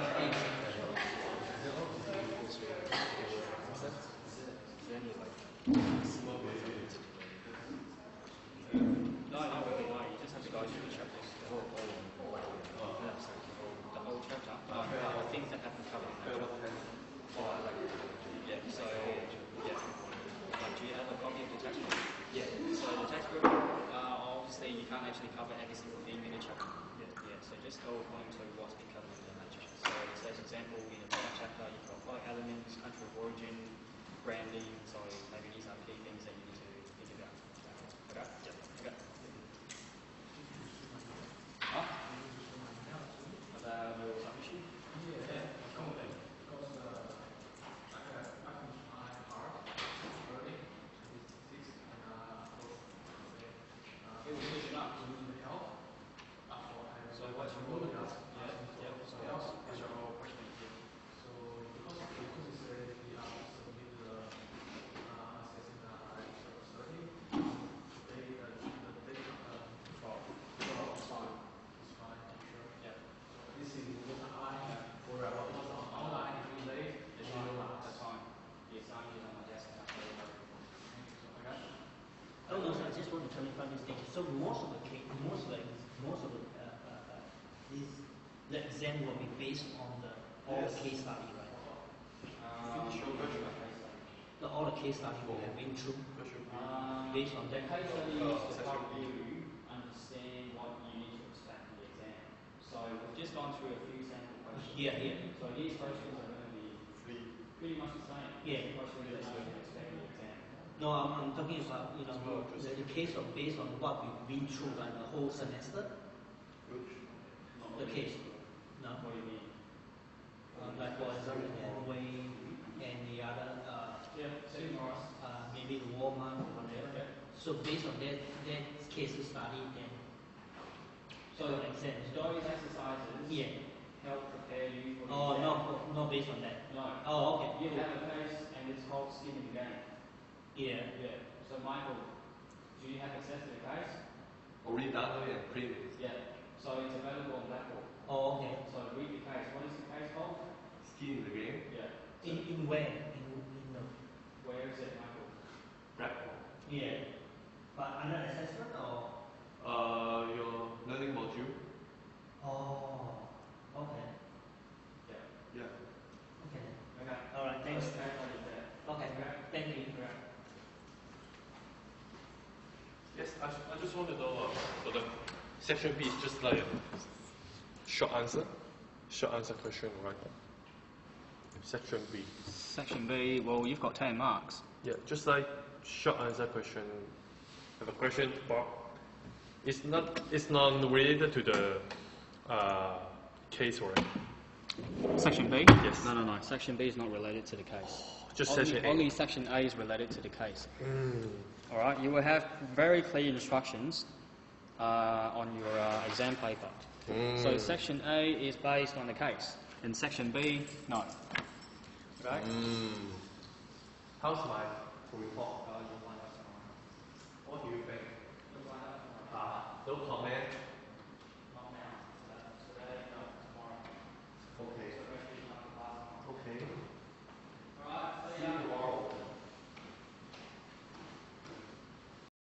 you just have to go through the chapters. The whole chapter. The things that haven't covered. Yeah, so, yeah. Do you have a copy of the textbook? Yeah. So the textbook, obviously you can't actually cover every single thing in a chapter. Yeah, so just go according to what's been covered in that chapter. So it says, example, in a product chapter, you've got product elements, country of origin, branding, so maybe these are key things that you need to think about. Okay? Yeah. Okay. About your submission? Yeah. So what's your role? Yeah. So what's your role? Oh, no, I just want to clarify this thing. So most of the the exam will be based on all the case study, right? All the case study will have been true based on that. Case study is to help you understand what you need to expect in the exam. So we've just gone through a few sample questions. Yeah. So these questions are going to be pretty much the same. Yeah. Questions that you can expect in the exam. No, I'm talking about the case of based on what we've been through like the whole semester. The case. No. What do you mean? Like for example, Amway and the other. Maybe the Walmart or whatever. So based on that case study and So those exercises help prepare you for the exam. no, based on that. No. Oh, okay. You have a case and it's called skin in the game. Yeah. So Michael, do you have access to the case? Already done it and printed. Yeah. So it's available on Blackboard. Oh, okay. So read the case. What is the case called? key in the game. Yeah. In where? In the Where is it, Michael? Platform. yeah. But under assessment or Your learning module. oh okay. Yeah. Yeah. Okay. Okay. Alright, thanks. Okay. Thank you. Yes, I just want to know for the section B, it's just like short answer question, right? Section B. Section B, well, you've got 10 marks. Yeah, just like short answer question. Have a question about. It's not related to the case, right? Section B? Yes. No. Section B is not related to the case. Just only, section A. Only Section A is related to the case. Mm. All right, you will have very clear instructions on your exam paper. So Section A is based on the case, and Section B, no. Okay? How's my report? What do you think? No comment.